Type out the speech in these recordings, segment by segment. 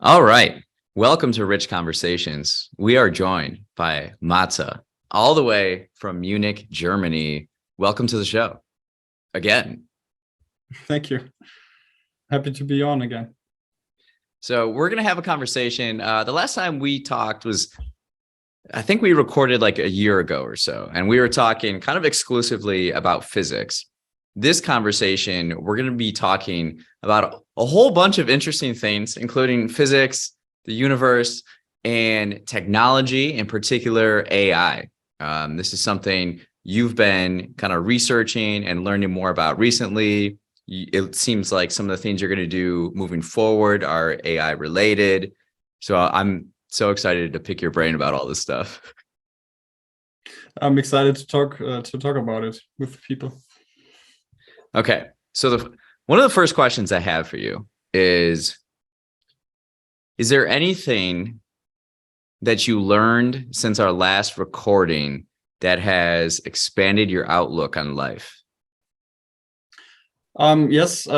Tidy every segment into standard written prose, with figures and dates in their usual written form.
All right. Welcome to Rich Conversations. We are joined by Matze, all the way from Munich, Germany. Welcome to the show again. Thank you. Happy to be on again. So we're going to have a conversation. The last time we talked was, I think we recorded like a year ago or so, and we were talking kind of exclusively about physics. This conversation, we're going to be talking about a whole bunch of interesting things, including physics, the universe, and technology, in particular AI. This is something you've been kind of researching and learning more about recently. It seems like some of the things you're going to do moving forward are AI related. So I'm so excited to pick your brain about all this stuff. I'm excited to talk about it with people. Okay, so one of the first questions I have for you is there anything that you learned since our last recording that has expanded your outlook on life? Yes,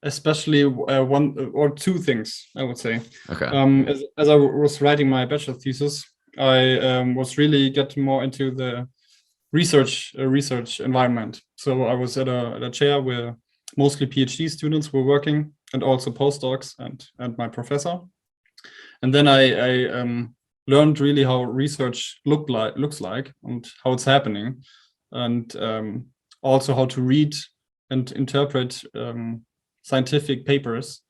especially one or two things, I would say. Okay. As I was writing my bachelor thesis, I was really getting more into the research environment. So I was at a chair where mostly PhD students were working, and also postdocs and my professor. And then I learned really how research looks like and how it's happening, and also how to read and interpret scientific papers.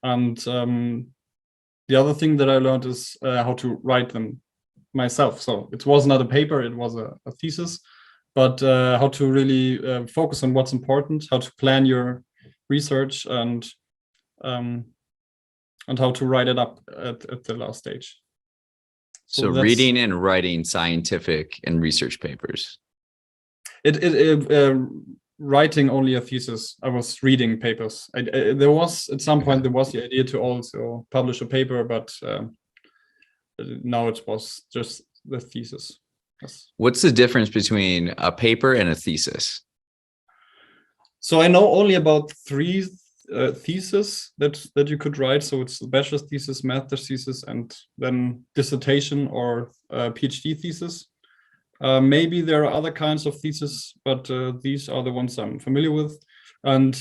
And the other thing that I learned is how to write them myself. So it was not a paper, it was a thesis, but how to really focus on what's important, how to plan your research, and how to write it up at the last stage. So reading and writing scientific and research papers. Writing only a thesis. I was reading papers. There was at some point there was the idea to also publish a paper, but now it was just the thesis. Yes. What's the difference between a paper and a thesis? So I know only about three theses that you could write. So it's the bachelor's thesis, master's thesis, and then dissertation or PhD thesis. Maybe there are other kinds of theses, but these are the ones I'm familiar with. And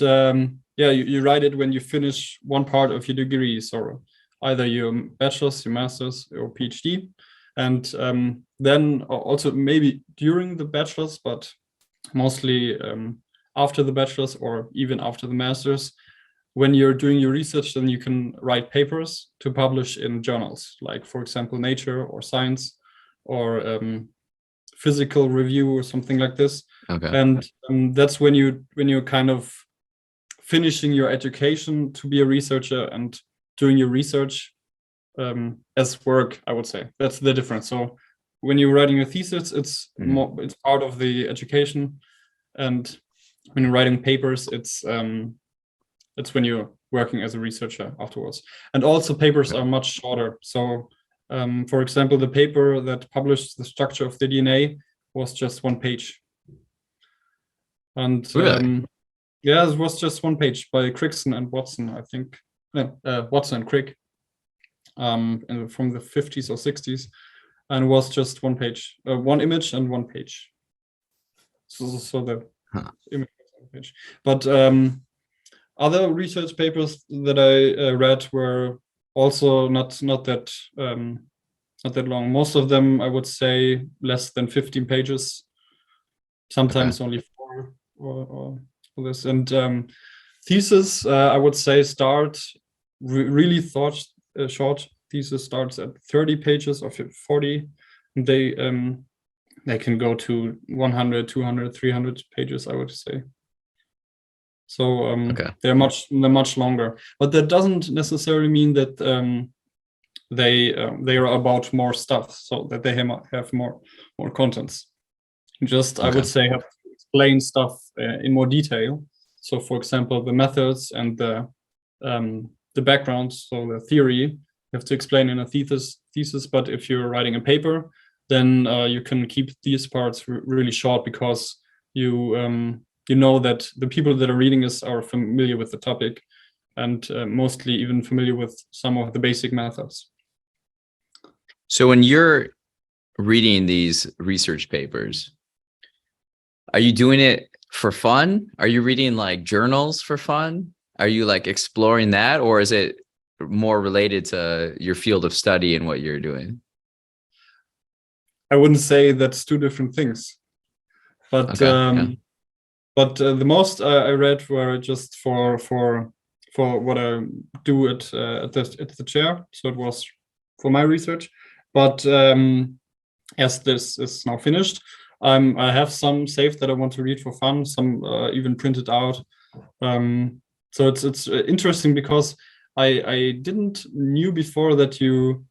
you write it when you finish one part of your degree, so either your bachelor's, your master's, or PhD. And then also maybe during the bachelor's, but mostly after the bachelor's or even after the master's. When you're doing your research, then you can write papers to publish in journals, like, for example, Nature or Science or Physical Review or something like this. Okay. And that's when you're kind of finishing your education to be a researcher and doing your research as work, I would say. That's the difference. So when you're writing a thesis, it's part of the education, and when you're writing papers, it's when you're working as a researcher afterwards. And also papers are much shorter. So for example, the paper that published the structure of the DNA was just one page. And really? It was just one page by Crickson and Watson, I think. Watson and Crick from the 50s or 60s. And it was just one page, one image and one page. So the image was one page. But other research papers that I read were also not that long. Most of them, I would say, less than 15 pages. Sometimes only 4 or this. And thesis, I would say, start really short. Thesis starts at 30 pages or 40. And they can go to 100, 200, 300 pages, I would say. So they're much longer, but that doesn't necessarily mean that they are about more stuff, so that they have more contents. Just I would say have to explain stuff in more detail. So for example, the methods and the background, so the theory, you have to explain in a thesis. But if you're writing a paper, then you can keep these parts really short, because you know that the people that are reading this are familiar with the topic, and mostly even familiar with some of the basic methods. So when you're reading these research papers, are you doing it for fun? Are you reading like journals for fun? Are you like exploring that, or is it more related to your field of study and what you're doing? I wouldn't say that's two different things, but Okay, the most I read were just for what I do at the chair. So it was for my research. But as this is now finished, I have some saved that I want to read for fun. Some even printed out. So it's interesting because I didn't knew before that you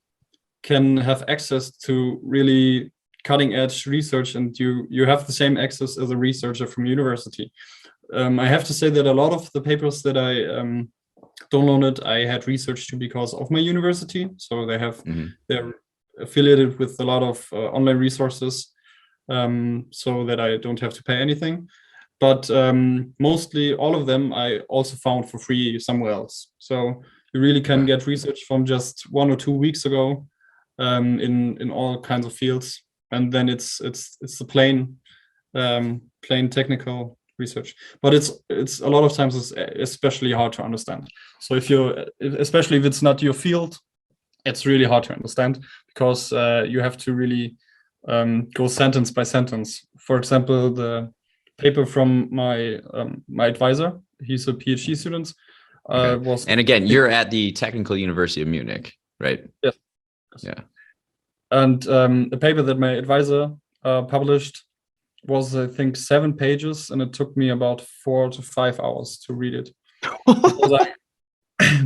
can have access to really cutting edge research, and you have the same access as a researcher from university. I have to say that a lot of the papers that I downloaded, I had researched to because of my university. So they're affiliated with a lot of online resources, so that I don't have to pay anything. But mostly all of them I also found for free somewhere else. So you really can get research from just 1 or 2 weeks ago, in all kinds of fields, and then it's the plain technical research. But it's a lot of times it's especially hard to understand. So especially if it's not your field, it's really hard to understand because you have to really go sentence by sentence. For example, the paper from my advisor, he's a PhD student. Okay. And again, you're at the Technical University of Munich, right? Yes. Yeah. And the paper that my advisor published was, I think, 7 pages, and it took me about 4 to 5 hours to read it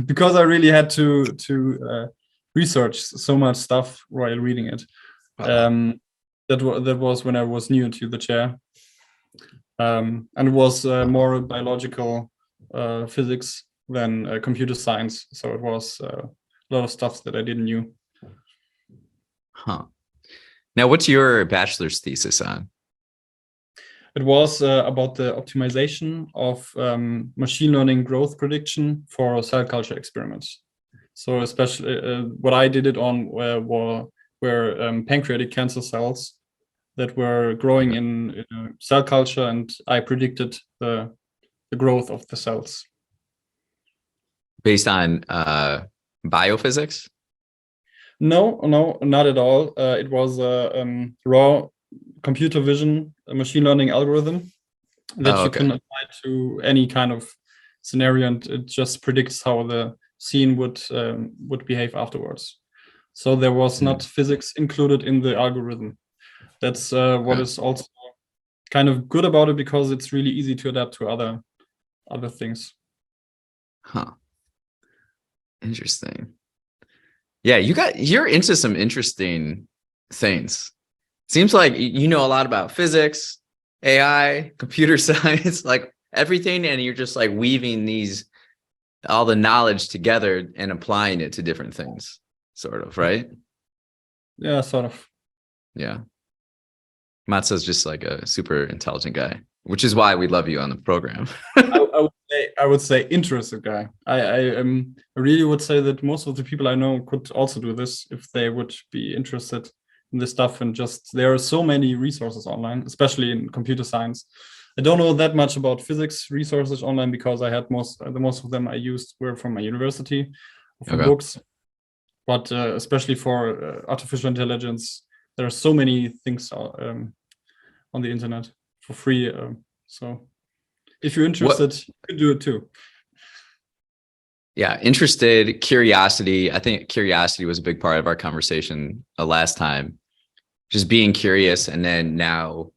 because I really had to research so much stuff while reading it. That was when I was new to the chair, and it was more biological physics than computer science. So it was a lot of stuff that I didn't knew. Huh. Now, what's your bachelor's thesis on? It was about the optimization of machine learning growth prediction for cell culture experiments. So especially what I did it on were pancreatic cancer cells that were growing in cell culture, and I predicted the growth of the cells. Based on biophysics? No, not at all. It was a raw computer vision, a machine learning algorithm that you can apply to any kind of scenario, and it just predicts how the scene would behave afterwards. So there was not physics included in the algorithm. That's what is also kind of good about it, because it's really easy to adapt to other things. Huh. Interesting. Yeah, you're into some interesting things. Seems like you know a lot about physics, AI, computer science, like everything, and you're just like weaving all the knowledge together and applying it to different things, sort of, right? Yeah, sort of. Yeah. Matze's just like a super intelligent guy, which is why we love you on the program. I would say interested guy. I really would say that most of the people I know could also do this if they would be interested in this stuff. And just there are so many resources online, especially in computer science. I don't know that much about physics resources online because I had most of them I used were from my university for books. But especially for artificial intelligence, there are so many things on the internet for free. So if you're interested, you can do it too. Yeah, interested, curiosity. I think curiosity was a big part of our conversation last time. Just being curious, and then now,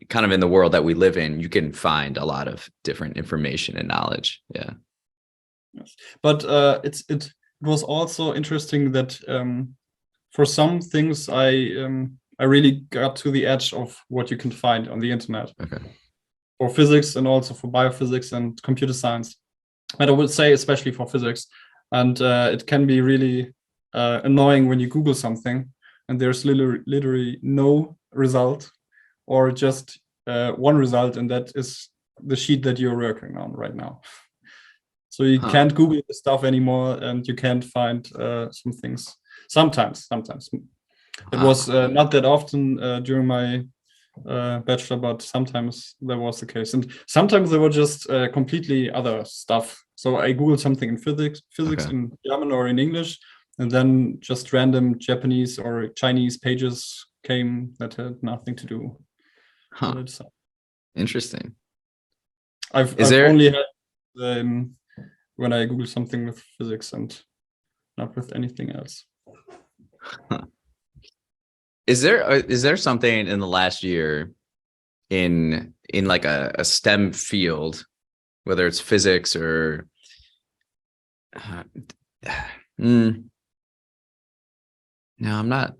kind of in the world that we live in, you can find a lot of different information and knowledge. Yeah. Yes. But it was also interesting that for some things I really got to the edge of what you can find on the internet. Okay. For physics and also for biophysics and computer science. But I would say especially for physics. And it can be really annoying when you Google something and there's literally no result, or just one result, and that is the sheet that you're working on right now. So you can't Google the stuff anymore, and you can't find some things. Sometimes. It was not that often during my bachelor, but sometimes that was the case, and sometimes there were just completely other stuff. So I Googled something in physics in German or in English, and then just random Japanese or Chinese pages came that had nothing to do with it. So Interesting. I've only had when I Google something with physics and not with anything else. Is there something in the last year in like a STEM field, whether it's physics or no, I'm not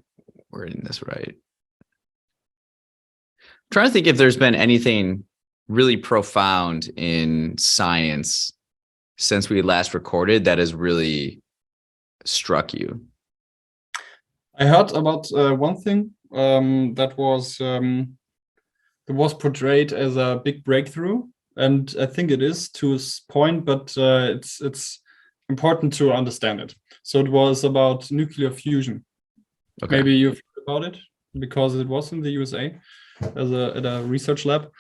wording this right. I'm trying to think if there's been anything really profound in science since we last recorded that has really struck you. I heard about one thing that was portrayed as a big breakthrough, and I think it is to a point, but it's important to understand it. So it was about nuclear fusion. Okay. Maybe you've heard about it because it was in the USA at a research lab.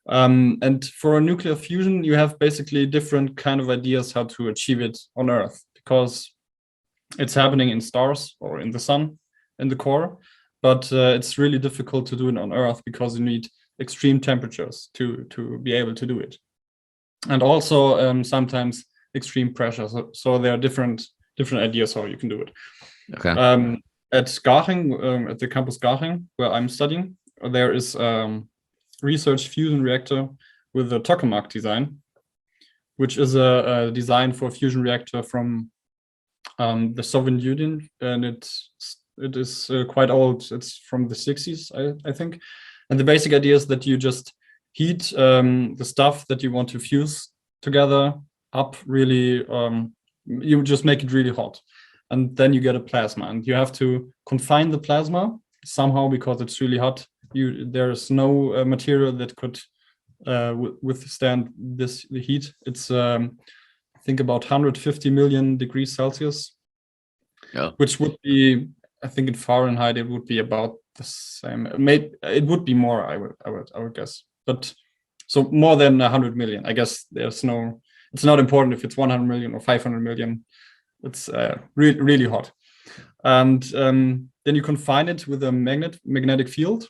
And for a nuclear fusion, you have basically different kind of ideas how to achieve it on Earth, because it's happening in stars or in the sun, in the core, but it's really difficult to do it on Earth because you need extreme temperatures to be able to do it, and also sometimes extreme pressure. So there are different ideas how you can do it. Okay. At Garching, at the campus Garching, where I'm studying, there is research fusion reactor with the tokamak design, which is a design for a fusion reactor from the Soviet Union, and it is quite old. It's from the 60s, I think. And the basic idea is that you just heat the stuff that you want to fuse together up really. You just make it really hot, and then you get a plasma, and you have to confine the plasma somehow because it's really hot. There's no material that could withstand the heat. It's I think about 150 million degrees Celsius, which would be, I think in Fahrenheit it would be about the same. It would be more, I would guess, but so more than 100 million. I guess it's not important if it's 100 million or 500 million. It's really hot, and then you confine it with a magnetic field.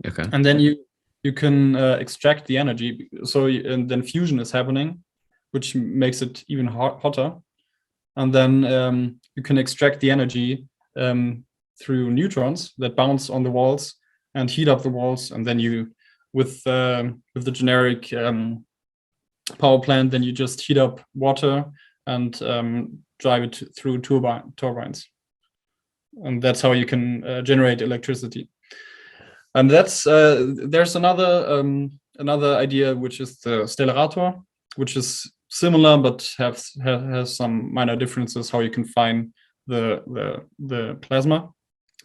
Okay. And then you can extract the energy. So and then fusion is happening, which makes it even hotter. And then you can extract the energy through neutrons that bounce on the walls and heat up the walls. And then you, with the generic power plant, then you just heat up water and drive it through turbines. And that's how you can generate electricity. And that's there's another idea, which is the stellarator, which is similar but has some minor differences. How you can find the plasma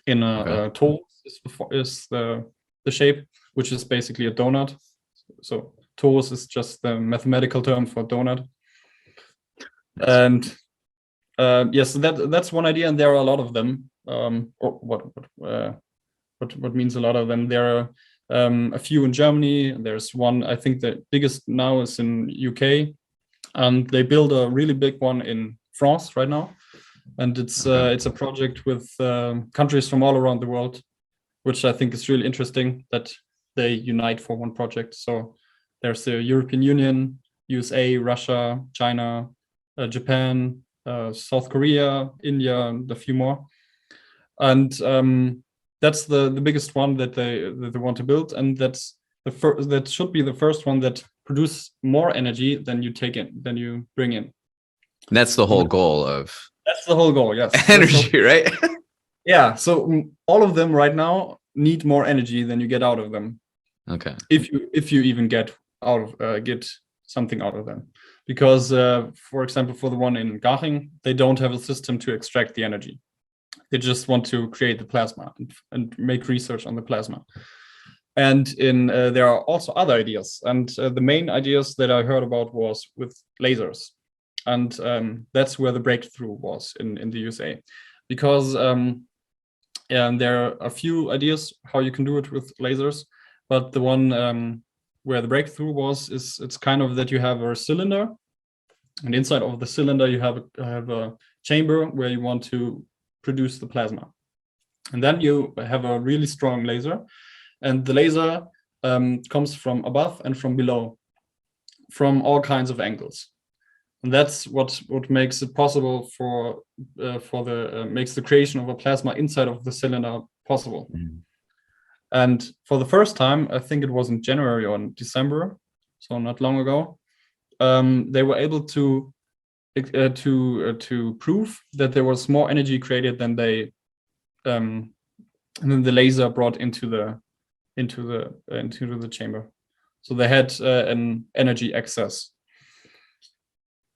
in a torus is the shape, which is basically a donut. So torus is just the mathematical term for donut. And yes, that's one idea, and there are a lot of them. What means a lot of them? There are a few in Germany. There's one, I think the biggest now is in UK, and they build a really big one in France right now. And it's a project with countries from all around the world, which I think is really interesting that they unite for one project. So there's the European Union, USA, Russia, China, Japan, South Korea, India, and a few more. And that's the biggest one that they want to build, and that's that should be the first one that produces more energy than you bring in. That's the whole goal of. That's the whole goal, yes. Energy, right? Yeah. So all of them right now need more energy than you get out of them. Okay. If you even get something out of them, because for example, for the one in Garching, they don't have a system to extract the energy. They just want to create the plasma and make research on the plasma. And there are also other ideas. And the main ideas that I heard about was with lasers. and that's where the breakthrough was in the USA, because and there are a few ideas how you can do it with lasers, but the one where the breakthrough was is it's kind of that you have a cylinder, and inside of the cylinder you have a chamber where you want to produce the plasma, and then you have a really strong laser, and the laser comes from above and from below, from all kinds of angles. And that's what makes it possible for makes the creation of a plasma inside of the cylinder possible. Mhm. And for the first time, I think it was in January or in December, so not long ago, they were able to prove that there was more energy created than they and then the laser brought into the chamber. So they had an energy excess.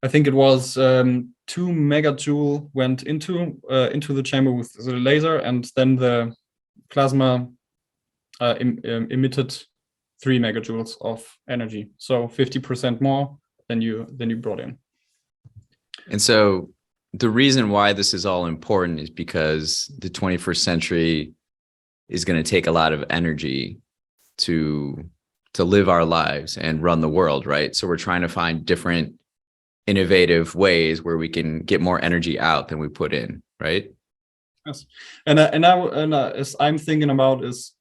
I think it was 2 megajoule went into the chamber with the laser, and then the plasma emitted 3 megajoules of energy, so 50% more than you brought in. And so the reason why this is all important is because the 21st century is going to take a lot of energy to live our lives and run the world, right? So we're trying to find different innovative ways where we can get more energy out than we put in, right? Yes, and as I'm thinking about is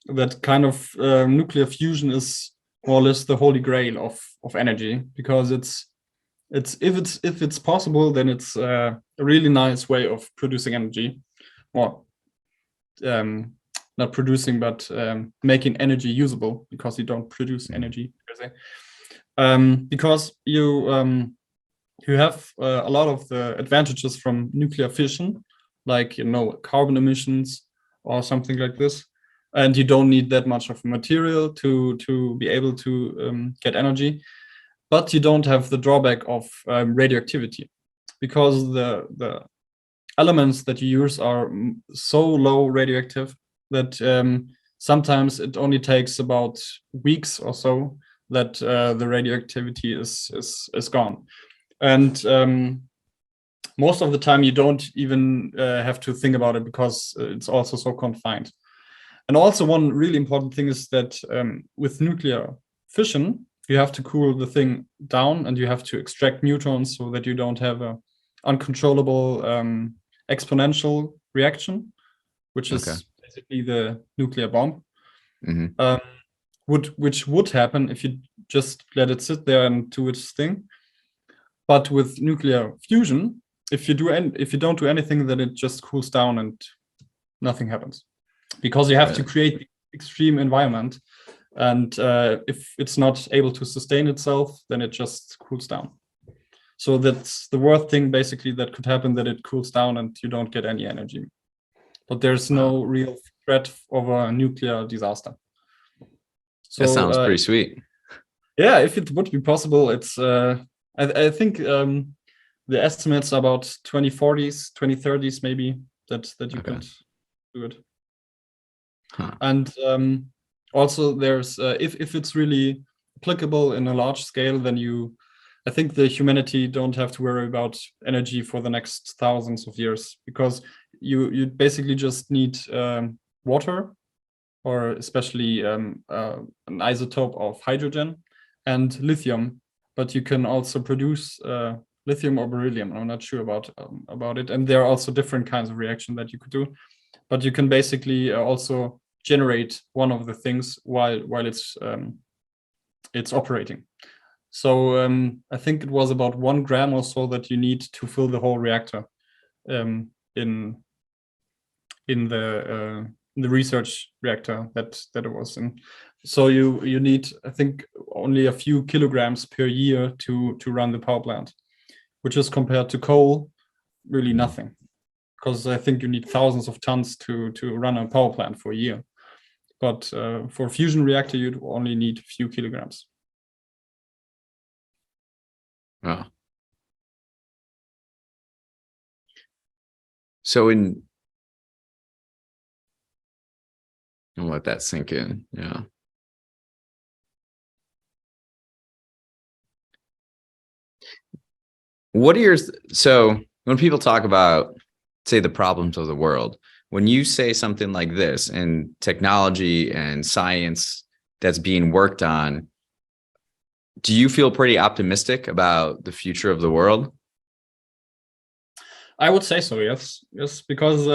that kind of nuclear fusion is more or less the holy grail of energy, because if it's possible, then it's a really nice way of producing energy, or not producing, but making energy usable, because you don't produce energy per se. Because you have a lot of the advantages from nuclear fission, like carbon emissions or something like this, and you don't need that much of material to be able to get energy, but you don't have the drawback of radioactivity, because the elements that you use are so low radioactive that sometimes it only takes about weeks or so that the radioactivity is gone. And most of the time you don't even have to think about it, because it's also so confined. And also one really important thing is that with nuclear fission, you have to cool the thing down, and you have to extract neutrons so that you don't have a uncontrollable exponential reaction, which is basically the nuclear bomb. Mm-hmm. Which would happen if you just let it sit there and do its thing. But with nuclear fusion, if you don't do anything, then it just cools down and nothing happens, because you have to create the extreme environment, and if it's not able to sustain itself, then it just cools down. So that's the worst thing basically that could happen, that it cools down and you don't get any energy. But there's no real threat of a nuclear disaster. So that sounds pretty sweet. Yeah, if it would be possible, it's I think the estimates are about 2040s, 2030s maybe, that you could do it. Huh. And also there's if it's really applicable in a large scale, then I think the humanity don't have to worry about energy for the next thousands of years, because you basically just need water, or especially an isotope of hydrogen and lithium. But you can also produce lithium or beryllium. I'm not sure about it. And there are also different kinds of reaction that you could do. But you can basically also generate one of the things while it's operating. So I think it was about 1 gram or so that you need to fill the whole reactor in the research reactor that it was in. So you need, I think, only a few kilograms per year to run the power plant, which is, compared to coal, really nothing, because I think you need thousands of tons to run a power plant for a year. But for a fusion reactor, you'd only need a few kilograms. Oh. So I'll let that sink in. Yeah. What are your so when people talk about, say, the problems of the world, when you say something like this and technology and science that's being worked on, do you feel pretty optimistic about the future of the world? I would say so, yes, because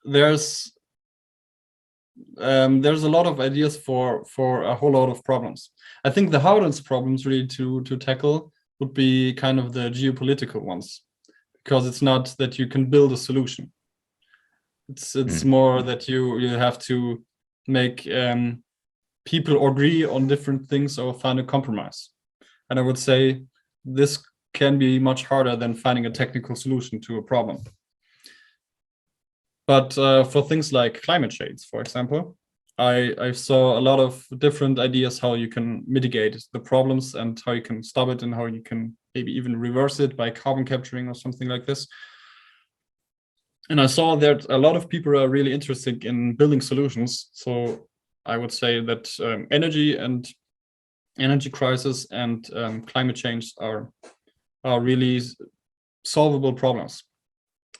there's there's a lot of ideas for a whole lot of problems. I think the hardest problems really to tackle would be kind of the geopolitical ones, because it's not that you can build a solution. It's more that you have to make people agree on different things or find a compromise. And I would say this can be much harder than finding a technical solution to a problem. But for things like climate change, for example, I saw a lot of different ideas how you can mitigate the problems and how you can stop it and how you can maybe even reverse it by carbon capturing or something like this. And I saw that a lot of people are really interested in building solutions. So I would say that energy crisis and climate change are really solvable problems.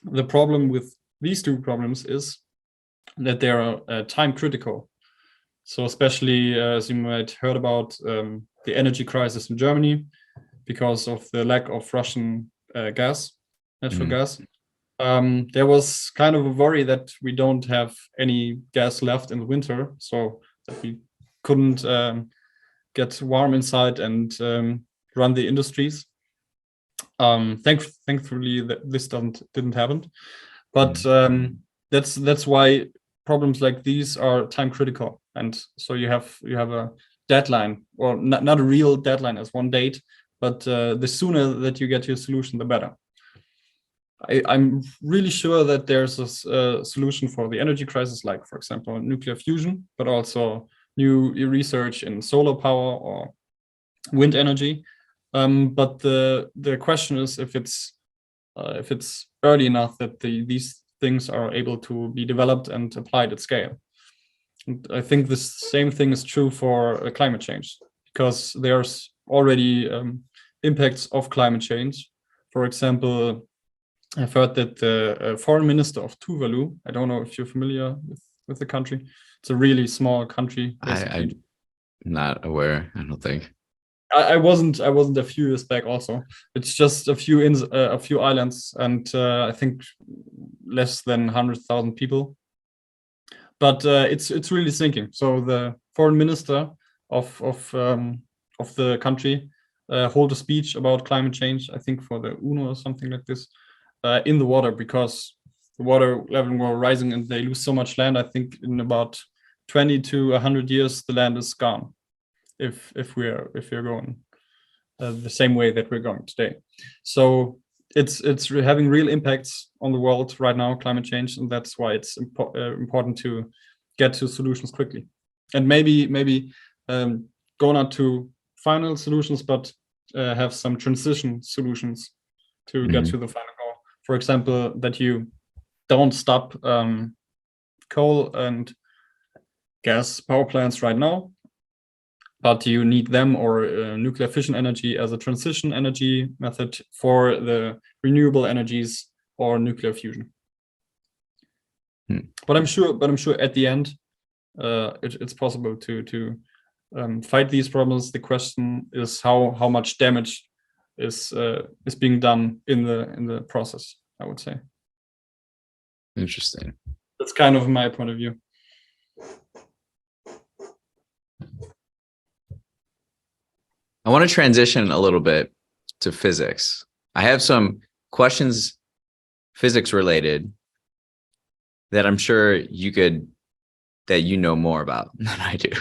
The problem with these two problems is that they are time critical. So especially as you might heard about the energy crisis in Germany because of the lack of Russian natural gas. There was kind of a worry that we don't have any gas left in the winter, so that we couldn't get warm inside and run the industries. Thankfully, this didn't happen, but that's why problems like these are time critical, and so you have a deadline, or not a real deadline as one date, but the sooner that you get your solution, the better. I'm really sure that there's a solution for the energy crisis, like, for example, nuclear fusion, but also new research in solar power or wind energy. But the question is if it's early enough that these things are able to be developed and applied at scale. And I think the same thing is true for climate change, because there's already impacts of climate change. For example, I've heard that the foreign minister of Tuvalu, I don't know if you're familiar with the country. It's a really small country. I'm not aware, I don't think. I wasn't a few years back also. It's just a few islands, and I think less than 100,000 people. But it's really sinking. So the foreign minister of the country hold a speech about climate change, I think for the UNO or something like this, in the water, because the water level were rising and they lose so much land. I think in about 20 to 100 years, the land is gone if we're going the same way that we're going today. So it's having real impacts on the world right now, climate change, and that's why it's important to get to solutions quickly, and maybe go not to final solutions, but have some transition solutions to get to the final goal. For example, that you don't stop coal and gas power plants right now, but you need them, or nuclear fission energy as a transition energy method for the renewable energies or nuclear fusion. But I'm sure at the end it's possible to fight these problems. The question is how much damage is being done in the process, I would say. Interesting. That's kind of my point of view. I want to transition a little bit to physics. I have some questions, physics related, that I'm sure that you know more about than I do.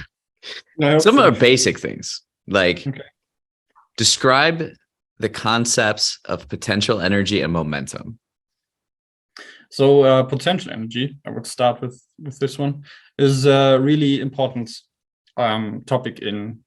Some are basic things, like describe the concepts of potential energy and momentum. So potential energy, I would start with this one, is a really important topic in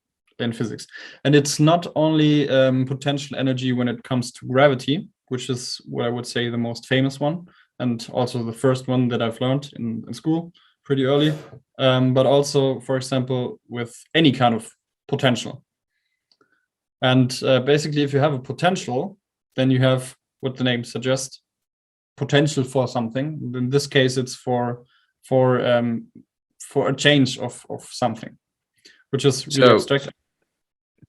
physics. And it's not only potential energy when it comes to gravity, which is what I would say the most famous one, and also the first one that I've learned in school pretty early, but also, for example, with any kind of potential. And basically, if you have a potential, then you have what the name suggests, potential for something. In this case, it's for a change of something, which is really So abstract.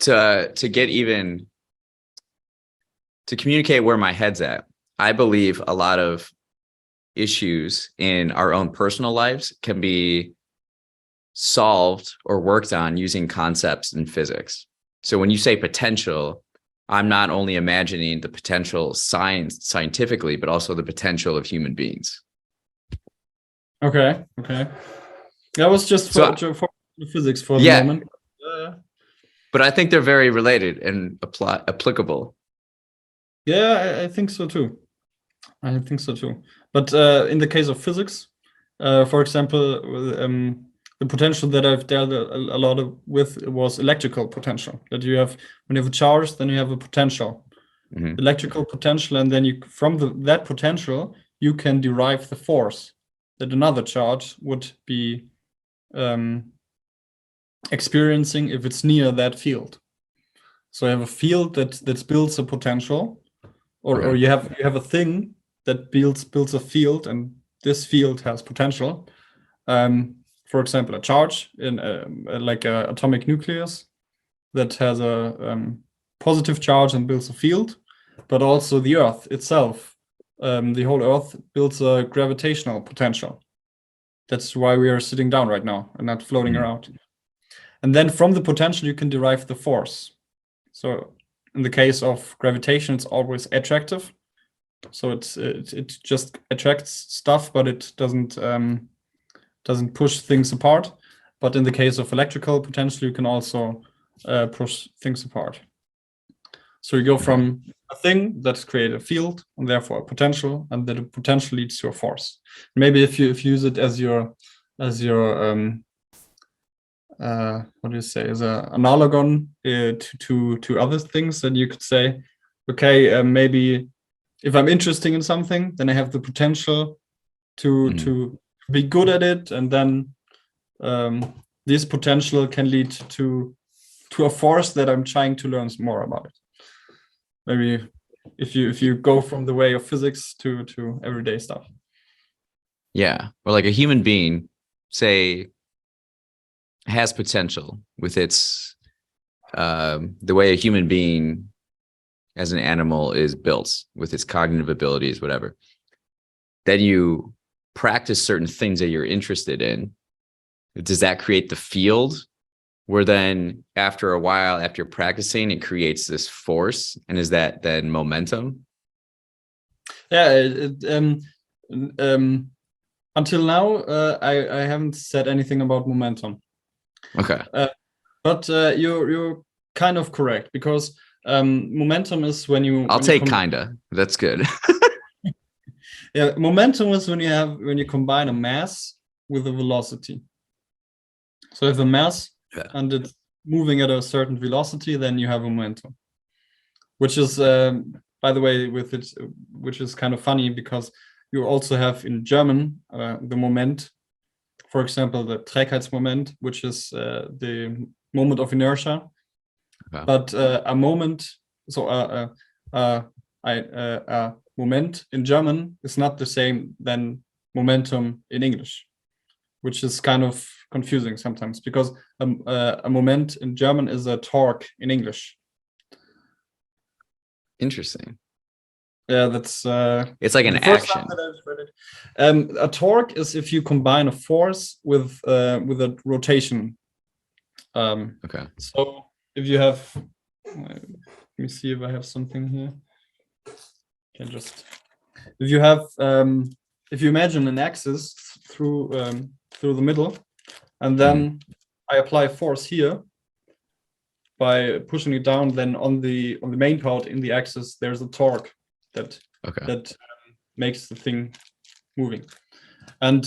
to get even to communicate where my head's at, I believe a lot of issues in our own personal lives can be solved or worked on using concepts in physics. So when you say potential, I'm not only imagining the potential scientifically, but also the potential of human beings. Okay. That was just for the physics for the moment. But I think they're very related and applicable. Yeah, I think so too. But in the case of physics, for example, the potential that I've dealt a lot with was electrical potential. That you have, when you have a charge, then you have a potential, electrical potential, and then from that potential you can derive the force that another charge would be experiencing if it's near that field. So you have a field that builds a potential, or you have a thing that builds a field, and this field has potential. For example, a charge in like an atomic nucleus that has a positive charge and builds a field, but also the Earth itself, the whole Earth builds a gravitational potential. That's why we are sitting down right now and not floating around. And then from the potential, you can derive the force. So in the case of gravitation, it's always attractive. So it just attracts stuff, but it doesn't push things apart. But in the case of electrical potential, you can also push things apart. So you go from a thing that's created a field and therefore a potential, and then the potential leads to a force. Maybe if you use it as your what do you say, as an analogon to other things, then you could say, okay, maybe if I'm interested in something, then I have the potential to be good at it, and then this potential can lead to a force that I'm trying to learn more about it. Maybe if you go from the way of physics to everyday stuff. Yeah, or like a human being, say, has potential with its the way a human being as an animal is built, with its cognitive abilities, whatever. Then you practice certain things that you're interested in. Does that create the field where then after a while, after you're practicing, it creates this force? And is that then momentum? Yeah, until now, I haven't said anything about momentum. Okay. But you're kind of correct, because momentum is when you. I'll take kinda. That's good. Yeah, momentum is when you combine a mass with a velocity. So if a mass and it's moving at a certain velocity, then you have momentum. Which is, by the way, which is kind of funny, because you also have in German the moment. For example, the Trägheitsmoment, which is the moment of inertia. Okay. But a moment, so a moment in German is not the same than momentum in English, which is kind of confusing sometimes, because a moment in German is a torque in English. Interesting. Yeah, that's it's like an action. A torque is if you combine a force with a rotation. Okay. So if you have, let me see if I have something here. Can just, if you have, if you imagine an axis through the middle, and then I apply force here by pushing it down, then on the main part in the axis there's a torque that makes the thing moving. And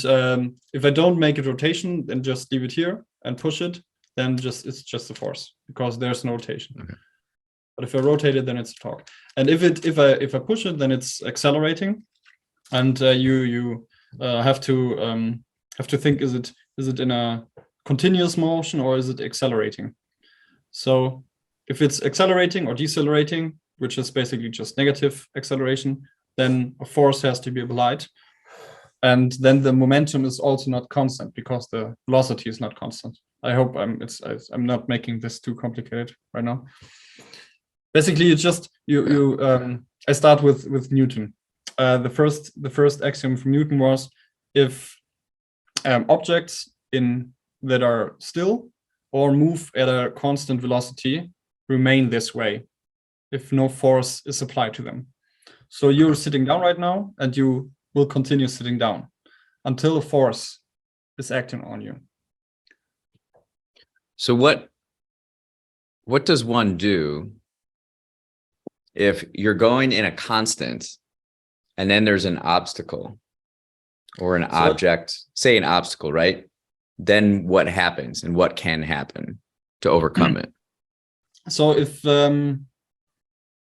if I don't make a rotation, then just leave it here and push it, then it's just a force, because there's no rotation. Okay. But if I rotate it, then it's a torque. And if I push it, then it's accelerating. And you have to think: is it in a continuous motion, or is it accelerating? So if it's accelerating or decelerating, which is basically just negative acceleration, then a force has to be applied. And then the momentum is also not constant because the velocity is not constant. I hope I'm not making this too complicated right now. Basically, it's just I start with Newton. The first axiom from Newton was if objects that are still or move at a constant velocity remain this way if no force is applied to them. So you're sitting down right now, and you will continue sitting down until a force is acting on you. So what does one do if you're going in a constant and then there's an obstacle or an object, say an obstacle, right? Then what happens and what can happen to overcome it? So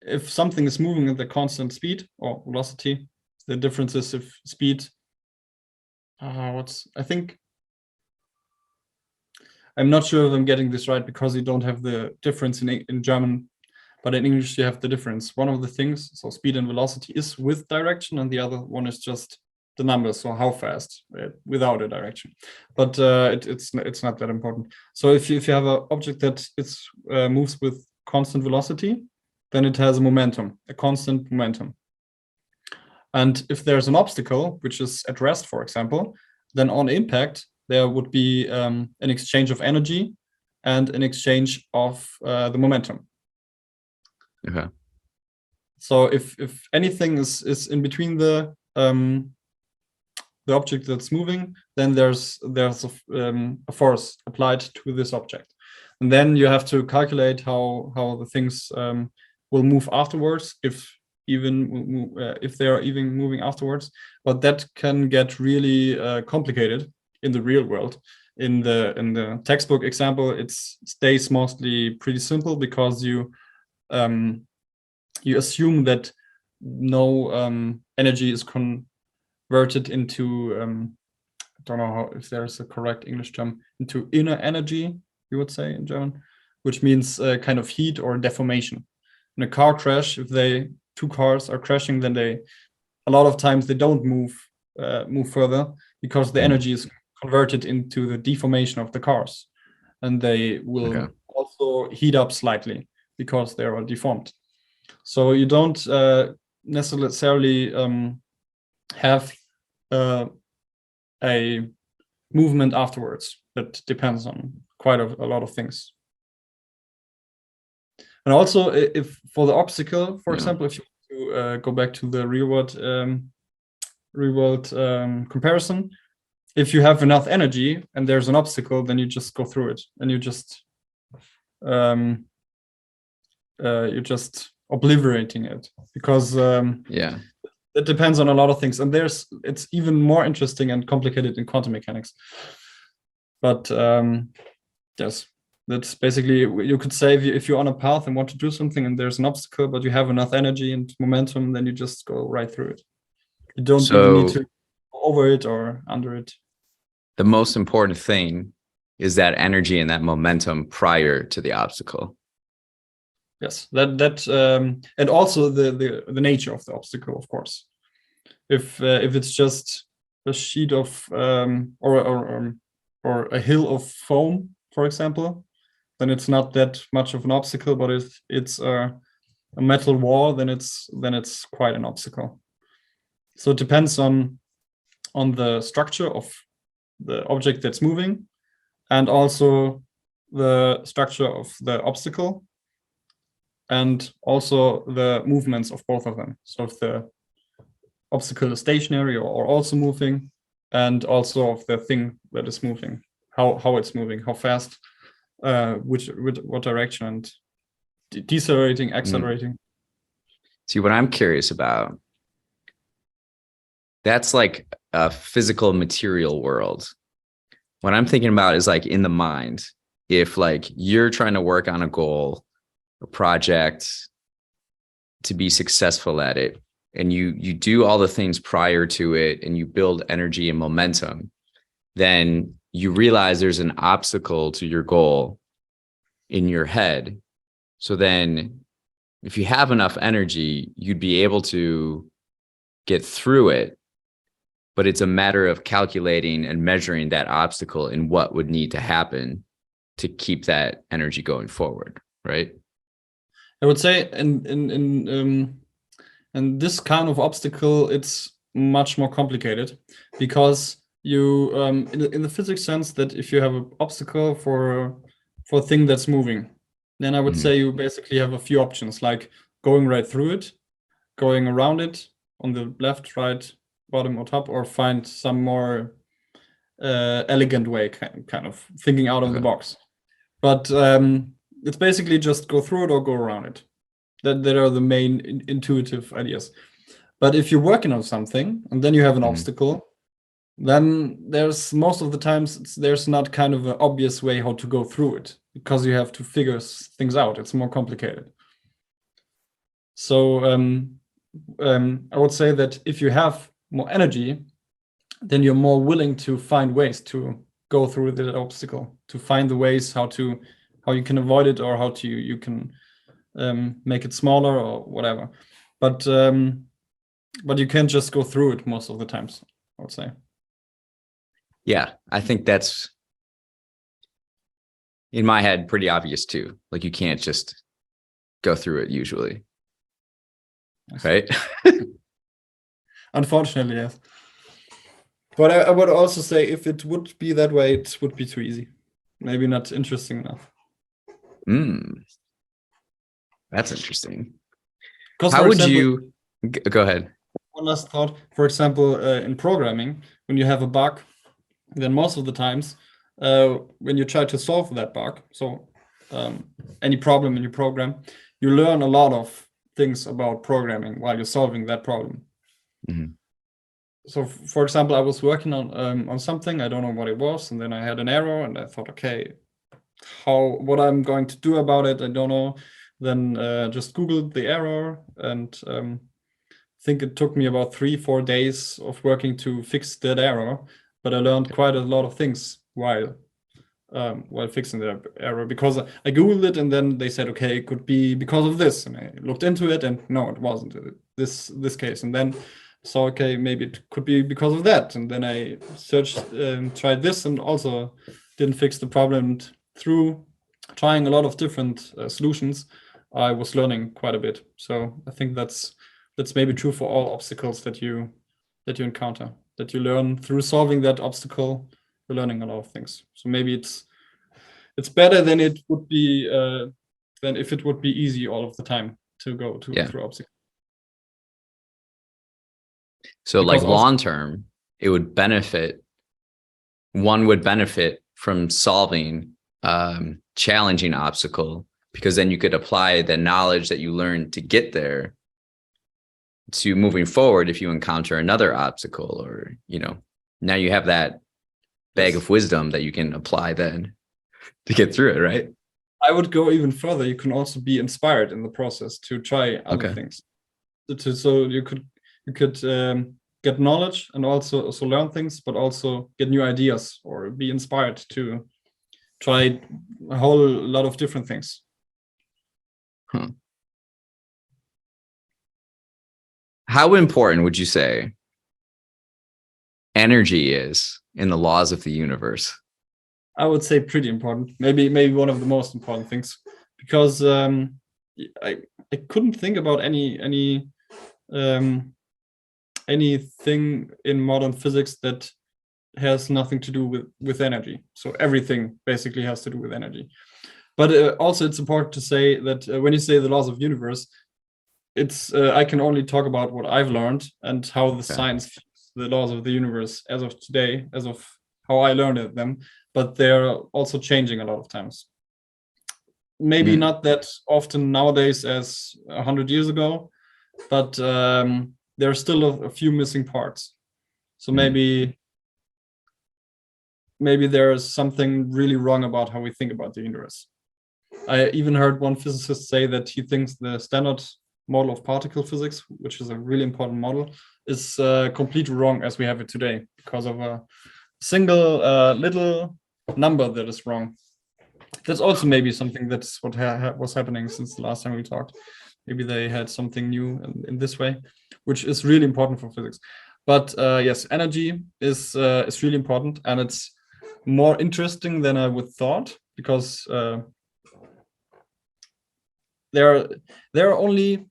if something is moving at the constant speed or velocity, the difference is if speed, I think, I'm not sure if I'm getting this right because you don't have the difference in German, but in English you have the difference. One of the things, so speed and velocity is with direction, and the other one is just the numbers, so how fast without a direction. But it's not that important. So if you have an object that moves with constant velocity, then it has a momentum, a constant momentum. And if there's an obstacle, which is at rest, for example, then on impact, there would be an exchange of energy and an exchange of the momentum. Okay. So if anything is in between the object that's moving, then there's a force applied to this object. And then you have to calculate how the things will move afterwards, if they are even moving afterwards. But that can get really complicated in the real world. In the textbook example, it stays mostly pretty simple because you assume that no energy is converted into I don't know if there's a correct English term, into inner energy, you would say in German, which means kind of heat or deformation. In a car crash, if two cars are crashing, then a lot of times they don't move further because the energy is converted into the deformation of the cars, and they will also heat up slightly because they are deformed. So you don't necessarily have a movement afterwards. That depends on quite a lot of things. And also, if for the obstacle, for example, if you go back to the real world comparison, if you have enough energy and there's an obstacle, then you just go through it, and you're just obliterating it, because it depends on a lot of things, and it's even more interesting and complicated in quantum mechanics. But yes, that's basically, you could say if you're on a path and want to do something and there's an obstacle, but you have enough energy and momentum, then you just go right through it. You don't even need to go over it or under it. The most important thing is that energy and that momentum prior to the obstacle. Yes, and also the nature of the obstacle, of course. If it's just a sheet of or a hill of foam, for example, then it's not that much of an obstacle. But if it's a metal wall, then it's quite an obstacle. So it depends on the structure of the object that's moving, and also the structure of the obstacle, and also the movements of both of them. So if the obstacle is stationary or also moving, and also of the thing that is moving, how it's moving, how fast, what direction, and decelerating, accelerating. See, what I'm curious about, that's like a physical material world. What I'm thinking about is like in the mind, if like you're trying to work on a goal, a project, to be successful at it, and you do all the things prior to it, and you build energy and momentum, then you realize there's an obstacle to your goal in your head. So then if you have enough energy, you'd be able to get through it. But it's a matter of calculating and measuring that obstacle and what would need to happen to keep that energy going forward, right? I would say in this kind of obstacle, it's much more complicated, because you in the physics sense, that if you have an obstacle for a thing that's moving, then I would say you basically have a few options, like going right through it, going around it on the left, right, bottom, or top, or find some more elegant way, kind of thinking out of the box. But it's basically just go through it or go around it. That are the main intuitive ideas. But if you're working on something and then you have an obstacle, then there's most of the times there's not kind of an obvious way how to go through it, because you have to figure things out. It's more complicated. So I would say that if you have more energy, then you're more willing to find ways to go through that obstacle, to find the ways how you can avoid it, or how you can make it smaller or whatever. But you can't just go through it most of the times, I would say. Yeah, I think that's, in my head, pretty obvious too. Like, you can't just go through it usually, right? Unfortunately, yes. But I would also say, if it would be that way, it would be too easy. Maybe not interesting enough. That's interesting. How would you go ahead? One last thought. For example, in programming, when you have a bug, then most of the times, when you try to solve that bug, so any problem in your program, you learn a lot of things about programming while you're solving that problem. So, for example, I was working on something, I don't know what it was, and then I had an error, and I thought, okay, what I'm going to do about it, I don't know. Then just Googled the error, and I think it took me about 3-4 days of working to fix that error. But I learned quite a lot of things while fixing the error, because I Googled it, and then they said, okay, it could be because of this, and I looked into it, and no, it wasn't this case, and then saw, okay, maybe it could be because of that, and then I searched, tried this, and also didn't fix the problem. And through trying a lot of different solutions, I was learning quite a bit. So I think that's maybe true for all obstacles that you encounter, that you learn through solving that obstacle. You're learning a lot of things. So maybe it's better than it would be than if it would be easy all of the time to go through obstacles. So, because, like, long term, one would benefit from solving challenging obstacle, because then you could apply the knowledge that you learned to get there to moving forward. If you encounter another obstacle, or, now you have that bag of wisdom that you can apply then to get through it, right? I would go even further. You can also be inspired in the process to try other things. So you could get knowledge and also learn things, but also get new ideas, or be inspired to try a whole lot of different things. How important would you say energy is in the laws of the universe? I would say pretty important. Maybe one of the most important things, because I couldn't think about anything in modern physics that has nothing to do with energy. So everything basically has to do with energy. But also, it's important to say that when you say the laws of the universe, it's I can only talk about what I've learned and how the science fits the laws of the universe as of today, as of how I learned them. But they're also changing a lot of times. Maybe not that often nowadays as 100 years ago, but there are still a few missing parts. So maybe there is something really wrong about how we think about the universe. I even heard one physicist say that he thinks the standard model of particle physics, which is a really important model, is completely wrong as we have it today, because of a single little number that is wrong. That's also maybe something that's what was happening since the last time we talked. Maybe they had something new in this way, which is really important for physics. But yes, energy is really important, and it's more interesting than I would thought, because there are only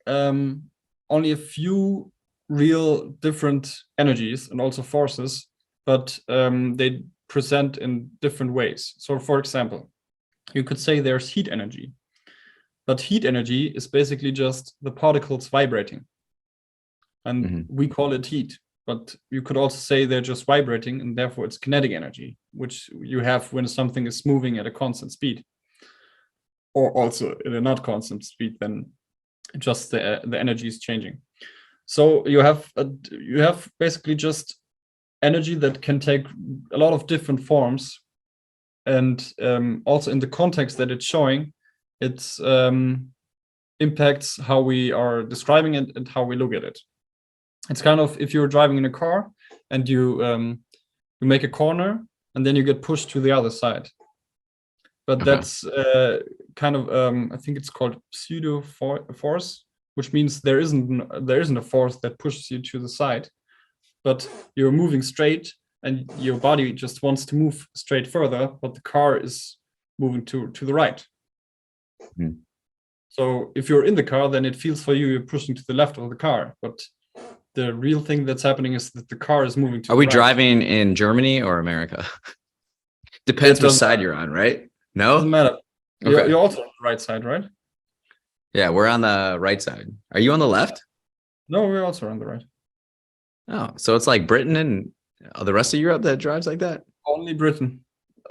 a few real different energies and also forces, but they present in different ways. So, for example, you could say there's heat energy, but heat energy is basically just the particles vibrating, and we call it heat. But you could also say they're just vibrating, and therefore it's kinetic energy, which you have when something is moving at a constant speed, or also at a not constant speed, then just the energy is changing. So you have basically just energy that can take a lot of different forms, and also in the context that it's showing, it impacts how we are describing it and how we look at it. It's kind of if you're driving in a car and you make a corner and then you get pushed to the other side. But that's kind of I think it's called pseudo force, which means there isn't a force that pushes you to the side, but you're moving straight and your body just wants to move straight further, but the car is moving to the right. So if you're in the car, then it feels for you're pushing to the left of the car, but the real thing that's happening is that the car is moving to the right. Are we driving in Germany or America? Depends which side you're on, right? No? Doesn't matter. Okay. You're also on the right side, right? Yeah, we're on the right side. Are you on the left? No, we're also on the right. Oh, so it's like Britain and the rest of Europe that drives like that? Only Britain,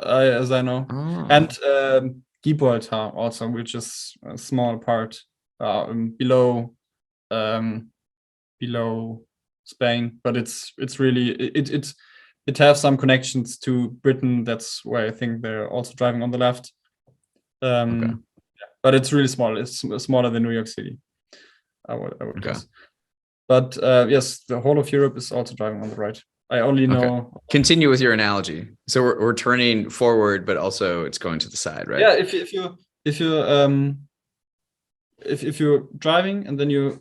as I know. Oh. And Gibraltar also, which is a small part below Spain, but it's really it has some connections to Britain. That's why I think they're also driving on the left. Yeah, but it's really small. It's smaller than New York City, I would guess. But yes, the whole of Europe is also driving on the right. I only know. Continue with your analogy. So we're turning forward, but also it's going to the side, right? Yeah, if you're driving and then you're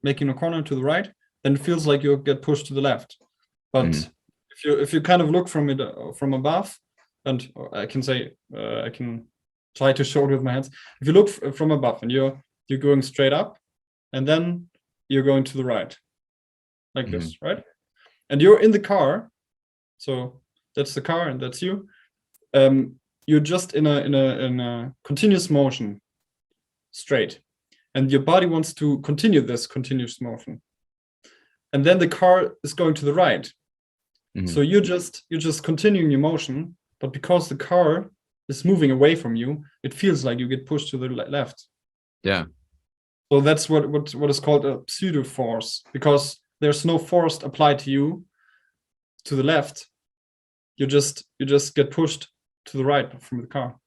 making a corner to the right, then it feels like you get pushed to the left. But if you kind of look from it from above, and I can try to show it with my hands. If you look from above and you're going straight up, and then you're going to the right, like this, right? And you're in the car, so that's the car and that's you. You're just in a continuous motion, straight, and your body wants to continue this continuous motion, and then the car is going to the right. So you're just continuing your motion, but because the car is moving away from you, it feels like you get pushed to the left. Yeah. So that's what is called a pseudo force, because there's no force applied to you to the left. You just get pushed to the right from the car.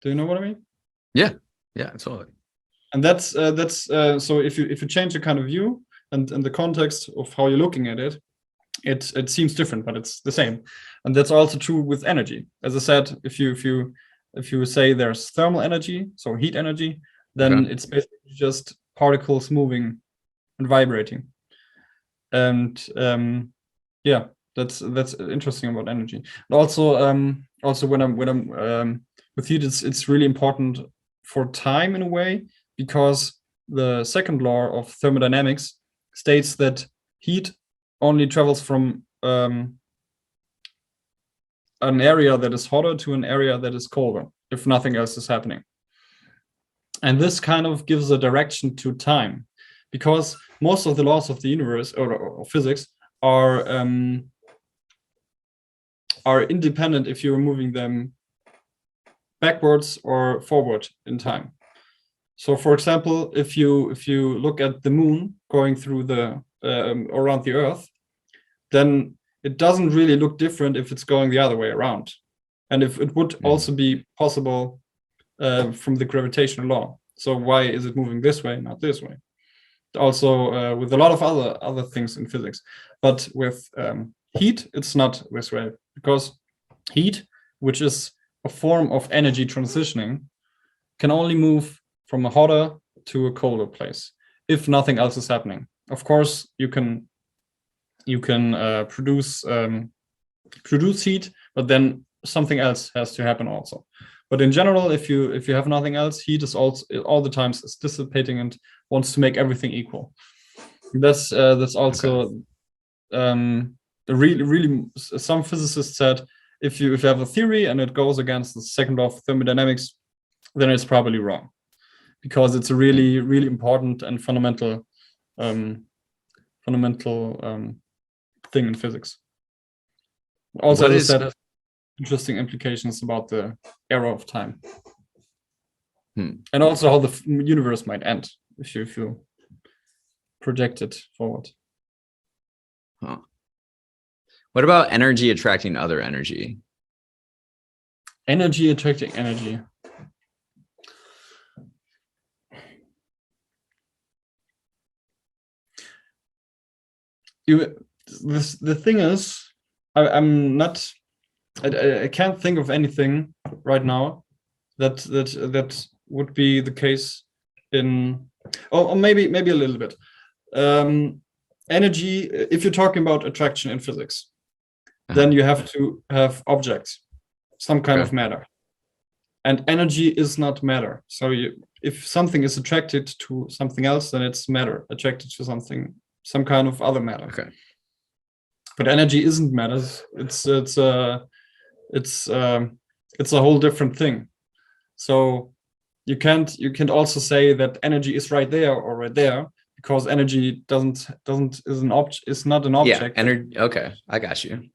Do you know what I mean? Yeah, totally. And that's so if you change the kind of view and the context of how you're looking at it, it seems different, but it's the same. And that's also true with energy. As I said, if you say there's thermal energy, so heat energy, then it's basically just particles moving and vibrating. And yeah, that's interesting about energy. And also when I'm with heat, it's really important for time in a way, because the second law of thermodynamics states that heat only travels from an area that is hotter to an area that is colder, if nothing else is happening. And this kind of gives a direction to time, because most of the laws of the universe or physics are independent if you're moving them backwards or forward in time. So, for example, if you look at the moon going through the around the Earth, then it doesn't really look different if it's going the other way around, and if it would also be possible from the gravitational law. So why is it moving this way, not this way? Also with a lot of other things in physics, but with heat, it's not this way, because heat, which is a form of energy transitioning, can only move from a hotter to a colder place if nothing else is happening. Of course, you can produce heat, but then something else has to happen also. But in general, if you have nothing else, heat is also all the times is dissipating and wants to make everything equal. That's also really some physicists said if you have a theory and it goes against the second law of thermodynamics, then it's probably wrong, because it's a really important and fundamental thing in physics. Also, as I said, interesting implications about the era of time, and also how the universe might end if you project it forward. Huh. What about energy attracting other energy? Energy attracting energy. The thing is, I can't think of anything right now that would be the case in, or maybe a little bit. Energy, if you're talking about attraction in physics, then you have to have objects, some kind of matter. And energy is not matter. So if something is attracted to something else, then it's matter attracted to some kind of other matter. Okay. But energy isn't matter. It's a whole different thing. So you can't also say that energy is right there or right there, because energy is not an object. Yeah, energy. Okay, I got you.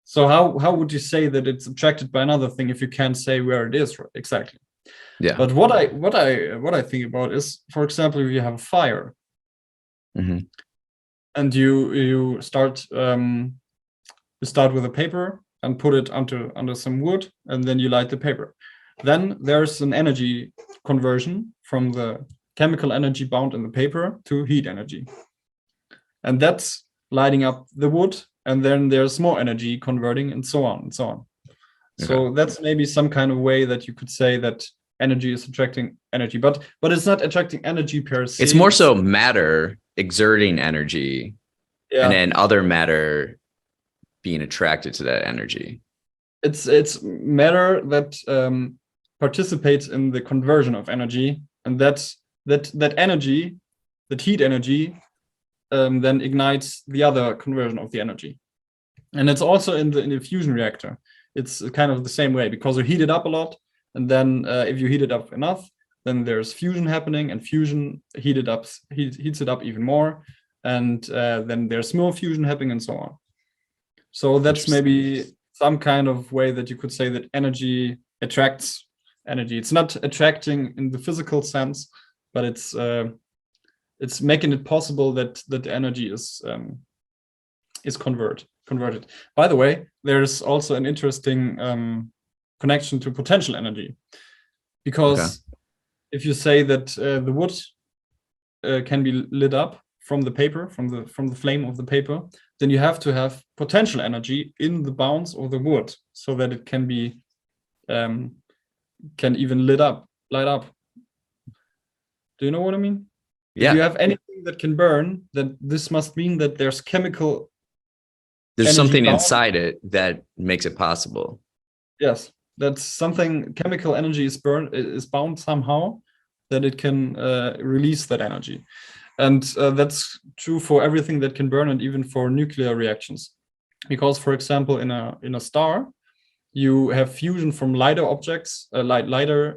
So how would you say that it's attracted by another thing if you can't say where it is exactly? Yeah. But what I think about is, for example, if you have a fire, and you start with a paper and put it under some wood, and then you light the paper. Then there's an energy conversion from the chemical energy bound in the paper to heat energy, and that's lighting up the wood. And then there's more energy converting, and so on and so on. Okay. So that's maybe some kind of way that you could say that energy is attracting energy, but it's not attracting energy per se. It's more so matter exerting energy, and then other matter being attracted to that energy. It's matter that participates in the conversion of energy, and that energy, that heat energy, then ignites the other conversion of the energy. And it's also in the fusion reactor. It's kind of the same way, because you heat it up a lot, and then if you heat it up enough, then there's fusion happening, and fusion heats it up even more, and then there's more fusion happening, and so on. So that's maybe some kind of way that you could say that energy attracts energy. It's not attracting in the physical sense, but it's making it possible that the energy is converted. By the way, there's also an interesting connection to potential energy, because if you say that the wood can be lit up from the paper, from the flame of the paper, then you have to have potential energy in the bounds of the wood, so that it can be can even light up. Do you know what I mean? Yeah. If you have anything that can burn, then this must mean that there's something bound inside it that makes it possible. Yes, that's something. Chemical energy is bound somehow, that it can release that energy, and that's true for everything that can burn, and even for nuclear reactions. Because, for example, in a star, you have fusion from lighter objects, lighter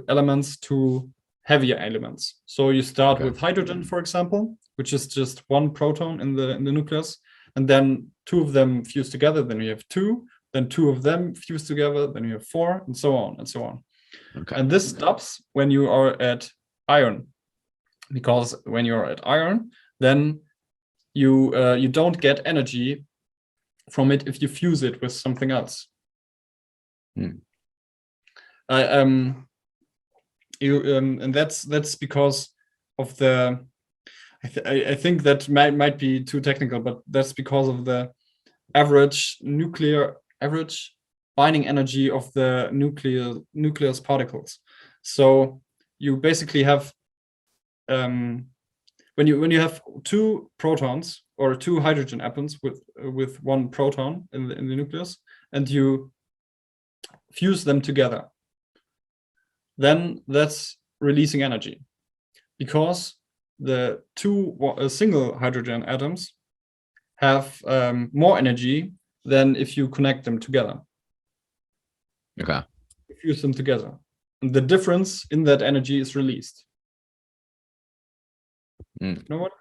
elements to heavier elements. So you start with hydrogen, for example, which is just one proton in the nucleus, and then two of them fuse together, then you have two, then two of them fuse together, then you have four, and so on and so on. Okay. And this stops when you are at iron, because when you're at iron, then you don't get energy from it if you fuse it with something else. And that's because of the. I think that might be too technical, but that's because of the average binding energy of the nucleus particles. So you basically have when you have two protons or two hydrogen atoms with one proton in the nucleus, and you fuse them together, then that's releasing energy, because the two single hydrogen atoms have more energy than if you connect them together. Okay. Fuse them together, and the difference in that energy is released. You know what?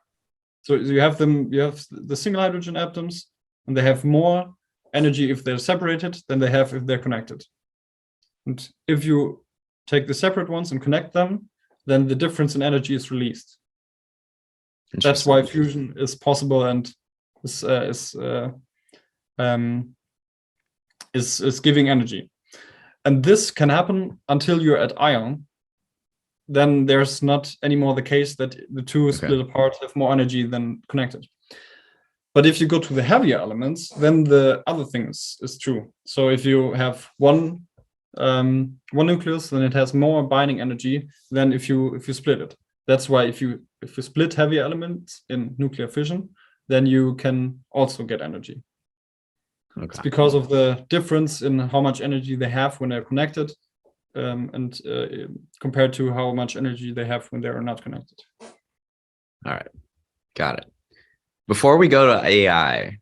So you have the single hydrogen atoms, and they have more energy if they're separated than they have if they're connected. And if you take the separate ones and connect them, then the difference in energy is released. That's why fusion is possible and is giving energy. And this can happen until you're at ion. Then there's not anymore the case that the two split apart have more energy than connected. But if you go to the heavier elements, then the other thing is true. So if you have one nucleus, then it has more binding energy than if you split it. That's why if you split heavy elements in nuclear fission, then you can also get energy. Okay. It's because of the difference in how much energy they have when they're connected, and compared to how much energy they have when they are not connected. All right, got it. Before we go to AI,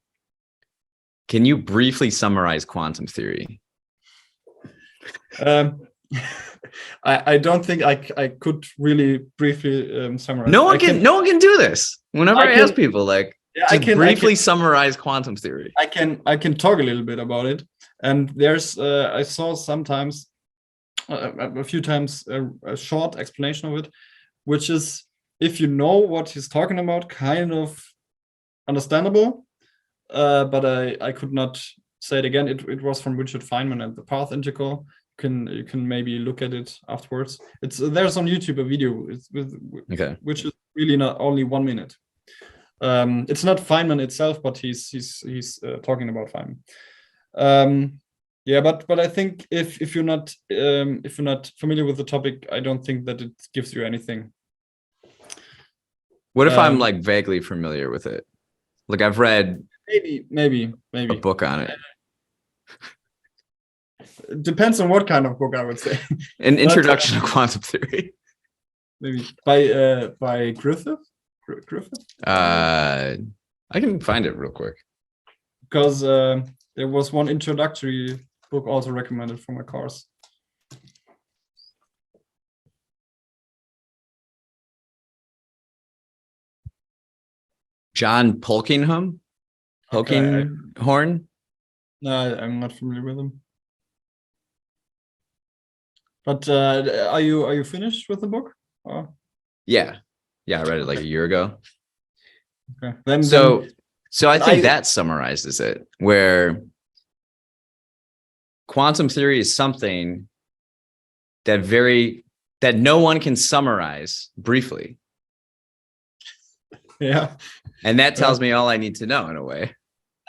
can you briefly summarize quantum theory? I don't think I could really briefly summarize. No one can do this. Whenever I ask people, like, I can briefly summarize quantum theory. I can talk a little bit about it. And there's I saw sometimes a few times a short explanation of it, which is, if you know what he's talking about, kind of understandable. But I could not say it again. It was from Richard Feynman and the path integral. You can maybe look at it afterwards. There's on YouTube a video which is really not only 1 minute. It's not Feynman itself, but he's talking about Feynman. Yeah, but I think if you're not familiar with the topic, I don't think that it gives you anything. What if I'm like vaguely familiar with it? Like I've read maybe a book on it. It depends on what kind of book, I would say. An introduction to quantum theory. Maybe by Griffith. I can find it real quick. Because there was one introductory book also recommended for my course. John Polkinghorne? No, I'm not familiar with him. But are you finished with the book? Or? Yeah, I read it like a year ago. Okay. So I think that summarizes it, where quantum theory is something that no one can summarize briefly. Yeah. And that tells me all I need to know in a way.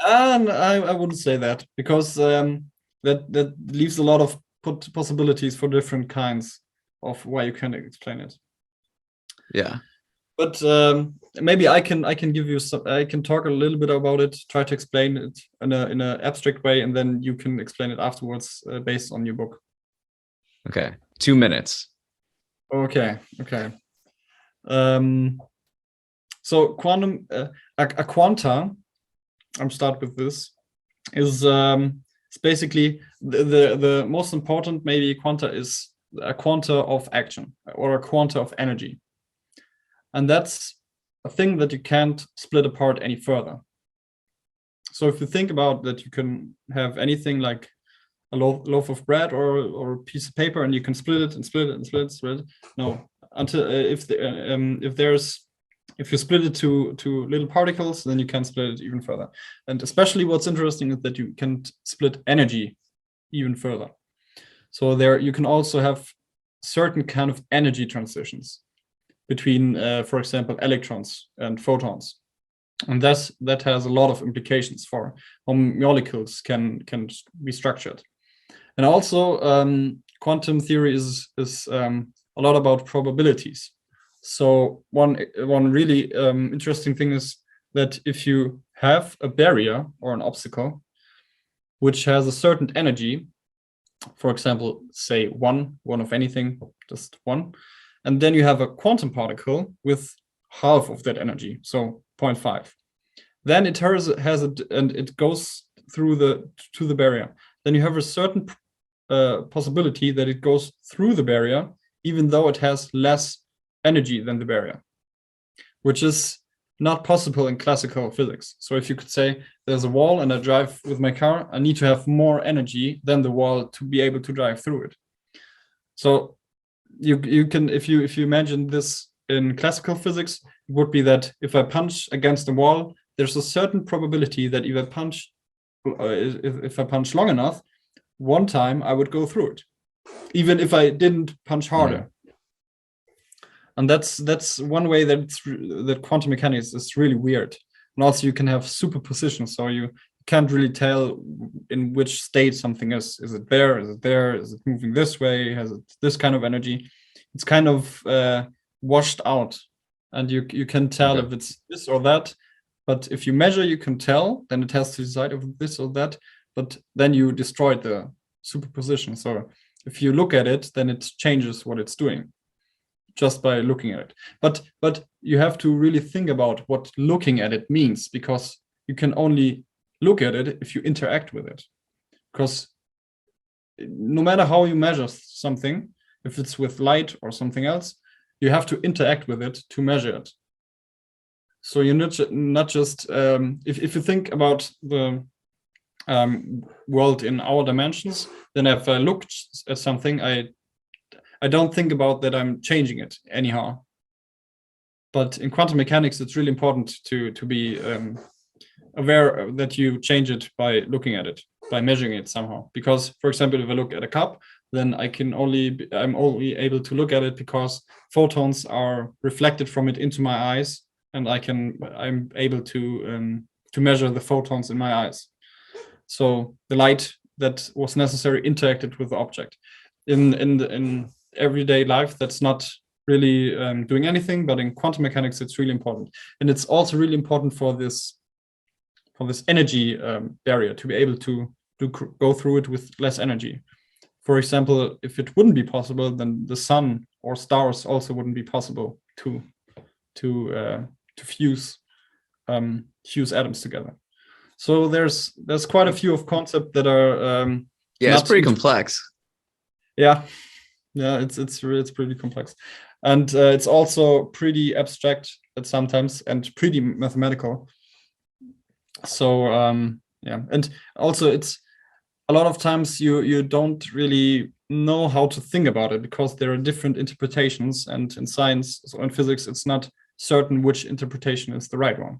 And I wouldn't say that, because that leaves a lot of possibilities for different kinds of why you can explain it. Yeah. But maybe I can give you some. I can talk a little bit about it, try to explain it in an abstract way, and then you can explain it afterwards based on your book. Okay, 2 minutes. Okay. So quantum, a quanta. I'm start with this. Is it's basically the most important maybe quanta is a quanta of action or a quanta of energy. And that's a thing that you can't split apart any further. So if you think about that, you can have anything like a loaf of bread or a piece of paper, and you can split it and split it and split it. No, until if you split it to little particles, then you can split it even further. And especially what's interesting is that you can split energy even further. So there you can also have certain kind of energy transitions between, for example, electrons and photons. And that has a lot of implications for how molecules can be structured. And also quantum theory is a lot about probabilities. So one really interesting thing is that if you have a barrier or an obstacle which has a certain energy, for example, say one of anything, just one, and then you have a quantum particle with half of that energy, so 0.5. Then it has and it goes through to the barrier. Then you have a certain possibility that it goes through the barrier, even though it has less energy than the barrier, which is not possible in classical physics. So if you could say there's a wall and I drive with my car, I need to have more energy than the wall to be able to drive through it. So you can, if you imagine this in classical physics, it would be that if I punch against the wall, there's a certain probability that if I punch long enough, one time I would go through it, even if I didn't punch harder. And that's one way that quantum mechanics is really weird. And also you can have superposition, so you can't really tell in which state something is. Is it there? Is it there? Is it moving this way? Has it this kind of energy? It's kind of washed out, and you can tell if it's this or that. But if you measure, you can tell. Then it has to decide if this or that. But then you destroyed the superposition. So if you look at it, then it changes what it's doing just by looking at it. But you have to really think about what looking at it means, because you can only look at it if you interact with it. Because no matter how you measure something, if it's with light or something else, you have to interact with it to measure it. So you're not just if you think about the world in our dimensions, then if I look at something, I don't think about that I'm changing it anyhow. But in quantum mechanics, it's really important to be aware that you change it by looking at it, by measuring it somehow. Because, for example, if I look at a cup, then I'm only able to look at it because photons are reflected from it into my eyes, and I'm able to measure the photons in my eyes. So the light that was necessary interacted with the object. In everyday life, that's not really doing anything, but in quantum mechanics, it's really important. And it's also really important for this energy barrier to be able to go through it with less energy. For example, if it wouldn't be possible, then the sun or stars also wouldn't be possible to fuse atoms together. So there's quite a few of concepts that are it's pretty complex. Yeah, it's pretty complex, and it's also pretty abstract at sometimes and pretty mathematical. So and also it's a lot of times you don't really know how to think about it because there are different interpretations, and in science, so in physics, it's not certain which interpretation is the right one.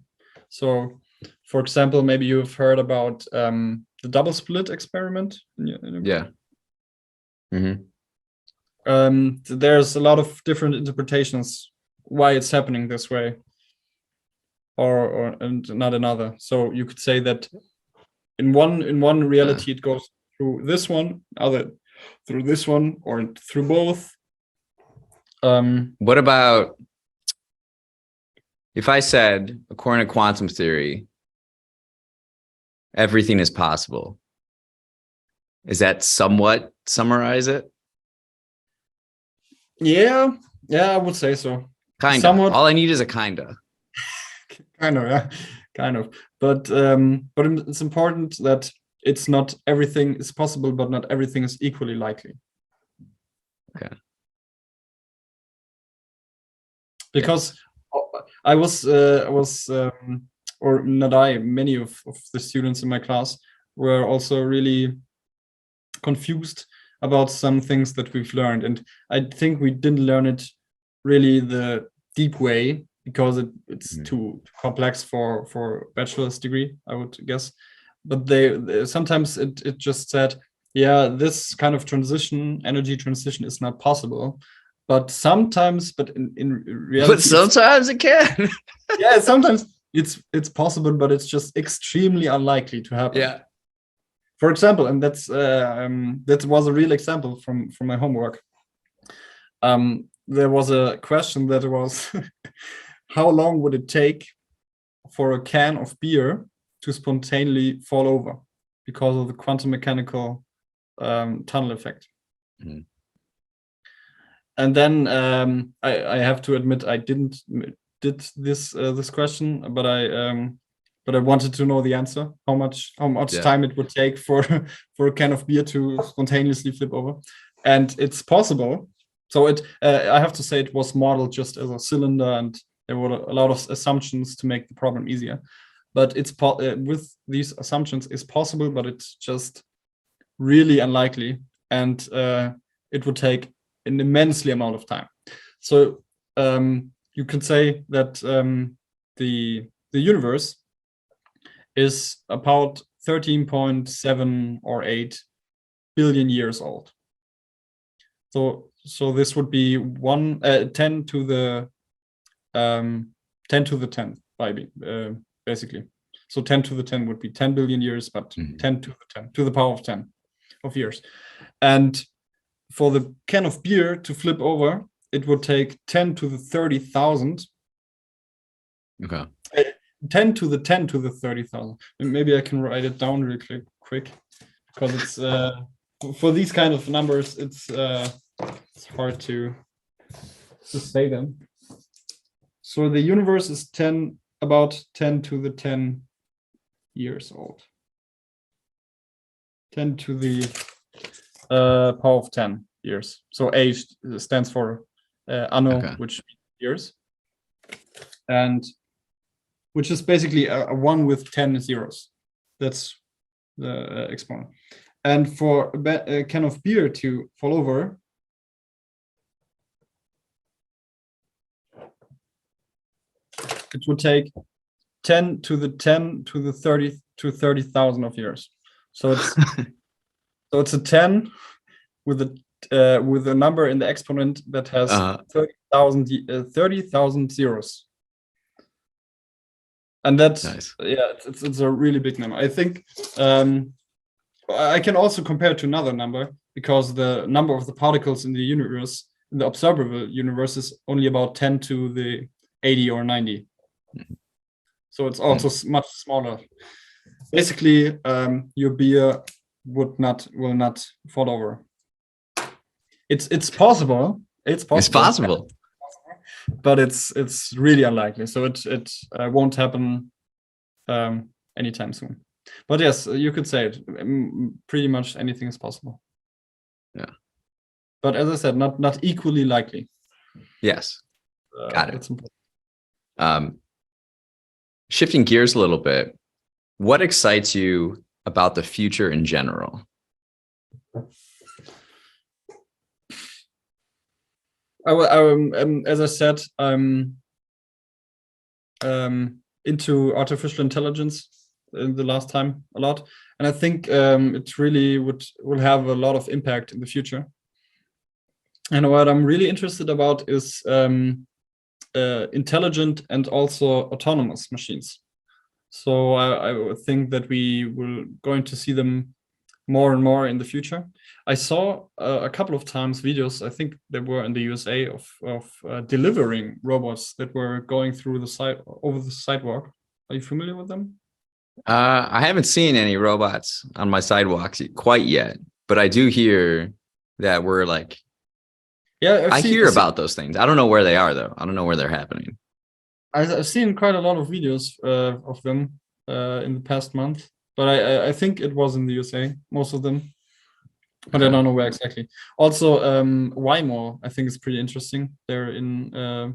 So, for example, maybe you've heard about the double slit experiment. Yeah. Mm-hmm. There's a lot of different interpretations why it's happening this way, or and not another. So you could say that in one reality it goes through this one, other through this one, or through both. What about if I said, according to quantum theory, everything is possible? Is that somewhat summarize it? Yeah, I would say so. Kind of. All I need is a kinda. Kind of, yeah, kind of. But it's important that it's not everything is possible, but not everything is equally likely. Okay. Because I was, or not I, many of the students in my class were also really confused about some things that we've learned. And I think we didn't learn it really the deep way because it's too complex for bachelor's degree, I would guess. But they sometimes it just said, yeah, this kind of energy transition is not possible. But sometimes, in reality, but sometimes it can. Yeah, sometimes it's possible, but it's just extremely unlikely to happen. Yeah. For example, and that was a real example from my homework. There was a question that was, how long would it take for a can of beer to spontaneously fall over because of the quantum mechanical tunnel effect? Mhm. And then I have to admit I did this question, but I wanted to know the answer. How much Yeah. time it would take for a can of beer to spontaneously flip over, and it's possible. So I have to say it was modeled just as a cylinder, and there were a lot of assumptions to make the problem easier. But it's with these assumptions it's possible, but it's just really unlikely, and it would take an immensely amount of time. So you can say that the universe is about 13.7 or 8 billion years old. So this would be 10 to the 10 to the 10th, basically. So 10 to the 10 would be 10 billion years, but 10 to the 10 to the power of 10 of years. And for the can of beer to flip over, it would take 10 to the 30,000. Okay. 10 to the 10 to the 30,000. Maybe I can write it down real quick, because it's for these kind of numbers, it's hard to say them. So the universe is about 10 to the 10 years old. 10 to the power of 10 years. So age stands for anno, Okay. which means years, and which is basically a 1 with 10 zeros. That's the exponent. And for a can of beer to fall over, it would take 10 to the 10 to the 30 to 30,000 of years. So it's so it's a 10 with a number in the exponent that has 30,000 zeros. And that's nice. Yeah, it's a really big number. I think I can also compare it to another number, because the number of the particles in the universe, in the observable universe, is only about 10 to the 80 or 90. So it's also much smaller. Basically, your beer will not fall over. It's possible. It's possible. But it's really unlikely. So it won't happen anytime soon. But yes, you could say it. Pretty much anything is possible. Yeah. But as I said, not equally likely. Yes. Got it. That's important. Shifting gears a little bit, what excites you about the future in general? As I said, I'm into artificial intelligence in the last time a lot, and I think it really will have a lot of impact in the future. And what I'm really interested about is intelligent and also autonomous machines. So I would think that we will going to see them more and more in the future. I saw a couple of times videos, I think they were in the USA, of delivering robots that were going through over the sidewalk. Are you familiar with them? I haven't seen any robots on my sidewalks quite yet, but I do hear that we're like, yeah, I hear about those things. I don't know where they are though. I don't know where they're happening. I've seen quite a lot of videos of them in the past month, but I think it was in the USA, most of them, but I don't know where exactly. Also, Waymo, I think is pretty interesting. They're in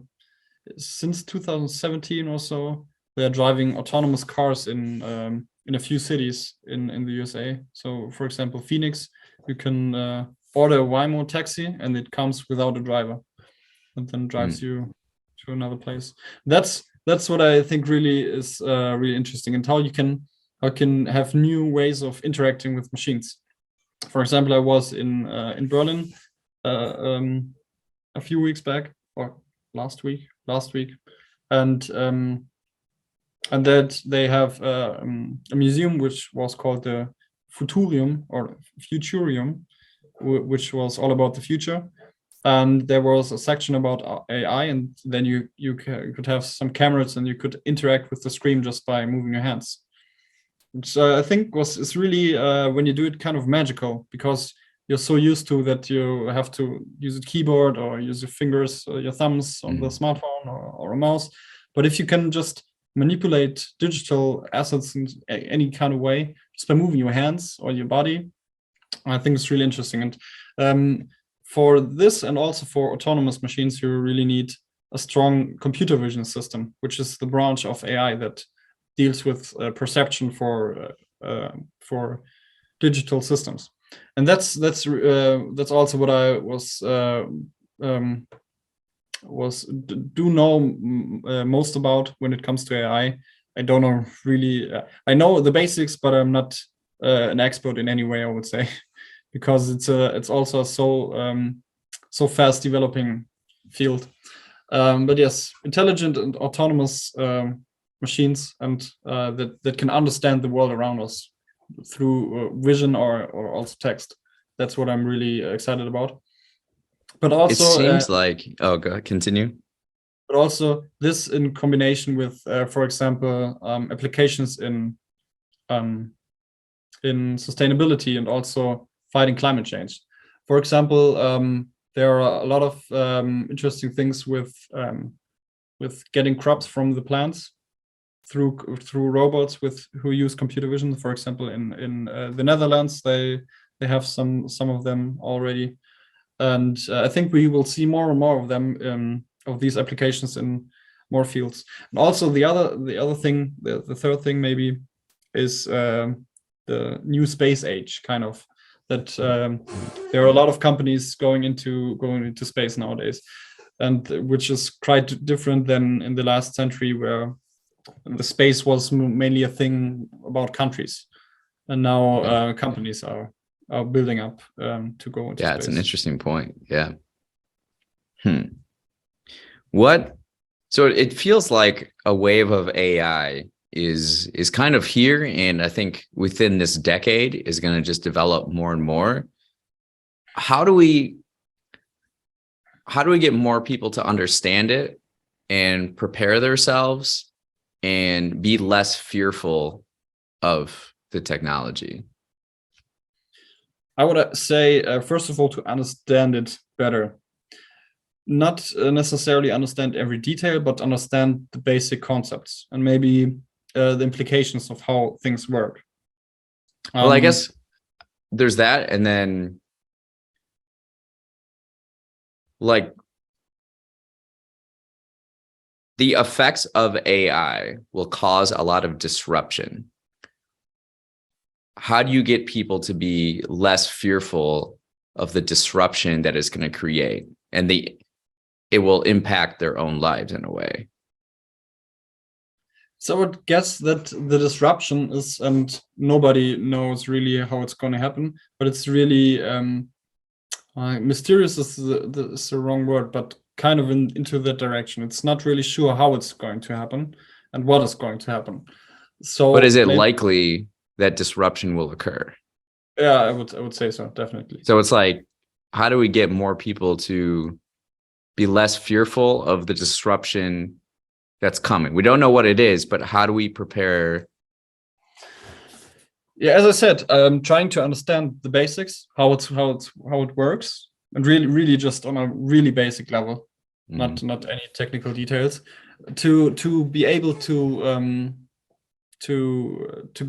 since 2017 or so. They're driving autonomous cars in a few cities in the USA. So, for example, Phoenix, you can order a Waymo taxi and it comes without a driver, and then drives you to another place. That's what I think really is really interesting, and how you can have new ways of interacting with machines. For example, I was in Berlin a few weeks back, or last week, and that they have a museum which was called the Futurium or Futurium, which was all about the future. And there was a section about AI, and then you could have some cameras and you could interact with the screen just by moving your hands, which I think is really when you do it kind of magical, because you're so used to that you have to use a keyboard or use your fingers or your thumbs on the smartphone or a mouse. But if you can just manipulate digital assets in any kind of way just by moving your hands or your body, I think it's really interesting. And for this, and also for autonomous machines, you really need a strong computer vision system, which is the branch of AI that deals with perception for digital systems. And that's also what I do know most about when it comes to AI. I don't know really. I know the basics, but I'm not an expert in any way, I would say, because it's also so fast developing field. But yes, intelligent and autonomous machines, and that can understand the world around us through vision or also text. That's what I'm really excited about. But also, it seems like go ahead, continue. But also this in combination with, for example, applications in sustainability and also fighting climate change. For example, there are a lot of interesting things with getting crops from the plants through robots who use computer vision. For example, in the Netherlands, they have some of them already, and I think we will see more and more of them, of these applications in more fields. And also the other thing, the third thing maybe, is the new space age, kind of, that there are a lot of companies going into space nowadays, and which is quite different than in the last century, where the space was mainly a thing about countries, and now companies are building up to go into space. It's an interesting point. So it feels like a wave of AI is kind of here, and I think within this decade is going to just develop more and more. How do we get more people to understand it and prepare themselves and be less fearful of the technology? I would say, first of all, to understand it better. Not necessarily understand every detail, but understand the basic concepts and maybe the implications of how things work. Well, I guess there's that, and then like the effects of AI will cause a lot of disruption. How do you get people to be less fearful of the disruption that it's going to create, and it will impact their own lives in a way? So I would guess that the disruption is, and nobody knows really how it's going to happen, but it's really mysterious is the wrong word, but kind of into that direction. It's not really sure how it's going to happen and what is going to happen. So, but is it likely that disruption will occur? Yeah, I would say so, definitely. So it's like, how do we get more people to be less fearful of the disruption that's coming? We don't know what it is, but how do we prepare? Yeah, as I said, I'm trying to understand the basics, how it works, and really just on a really basic level, not any technical details, to be able to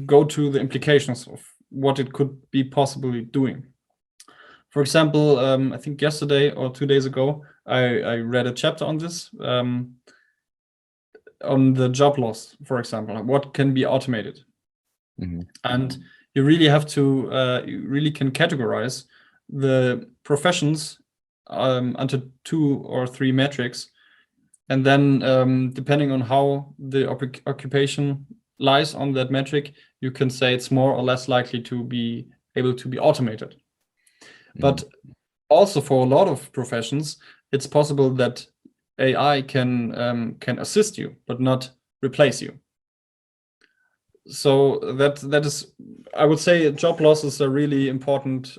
go to the implications of what it could be possibly doing. For example, I think yesterday or 2 days ago, I read a chapter on this, on the job loss, for example, what can be automated. And you really have to, you really can categorize the professions into 2 or 3 metrics. And then depending on how the occupation lies on that metric, you can say it's more or less likely to be able to be automated. But also for a lot of professions, it's possible that AI can assist you, but not replace you. so that is, I would say, job loss is a really important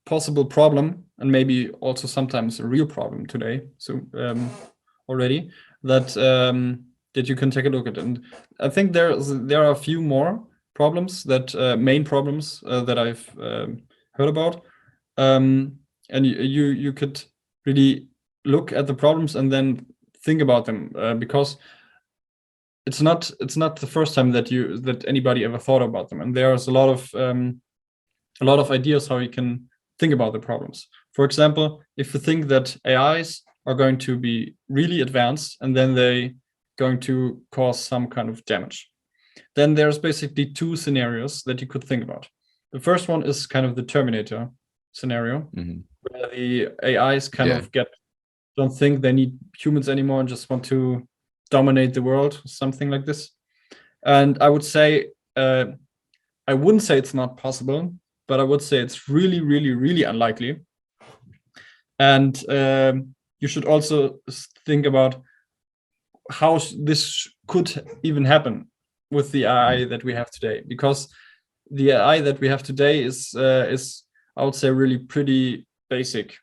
possible problem, and maybe also sometimes a real problem today. So already that you can take a look at, and I think there are a few more problems that main problems that I've heard about, and you could really look at the problems and then think about them, because it's not the first time that anybody ever thought about them, and there's a lot of ideas how you can think about the problems. For example, if you think that AIs are going to be really advanced and then they going to cause some kind of damage, then there's basically two scenarios that you could think about. The first one is kind of the Terminator scenario, where the AIs kind of don't think they need humans anymore and just want to dominate the world, something like this. And I would say, I wouldn't say it's not possible, but I would say it's really, really, really unlikely. And you should also think about how this could even happen with the AI that we have today, because the AI that we have today is I would say really pretty basic.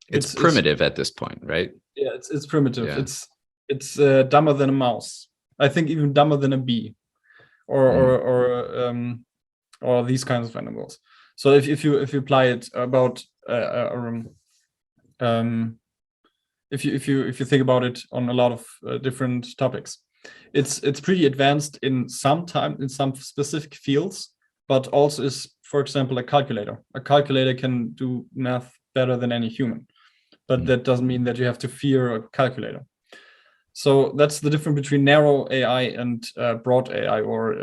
It's primitive at this point, right? Yeah, it's primitive. Yeah. It's dumber than a mouse. I think even dumber than a bee, or these kinds of animals. So if you apply it about if you think about it on a lot of different topics, it's pretty advanced in some specific fields, but also is, for example, a calculator. A calculator can do math better than any human, but that doesn't mean that you have to fear a calculator. So that's the difference between narrow AI and broad AI, or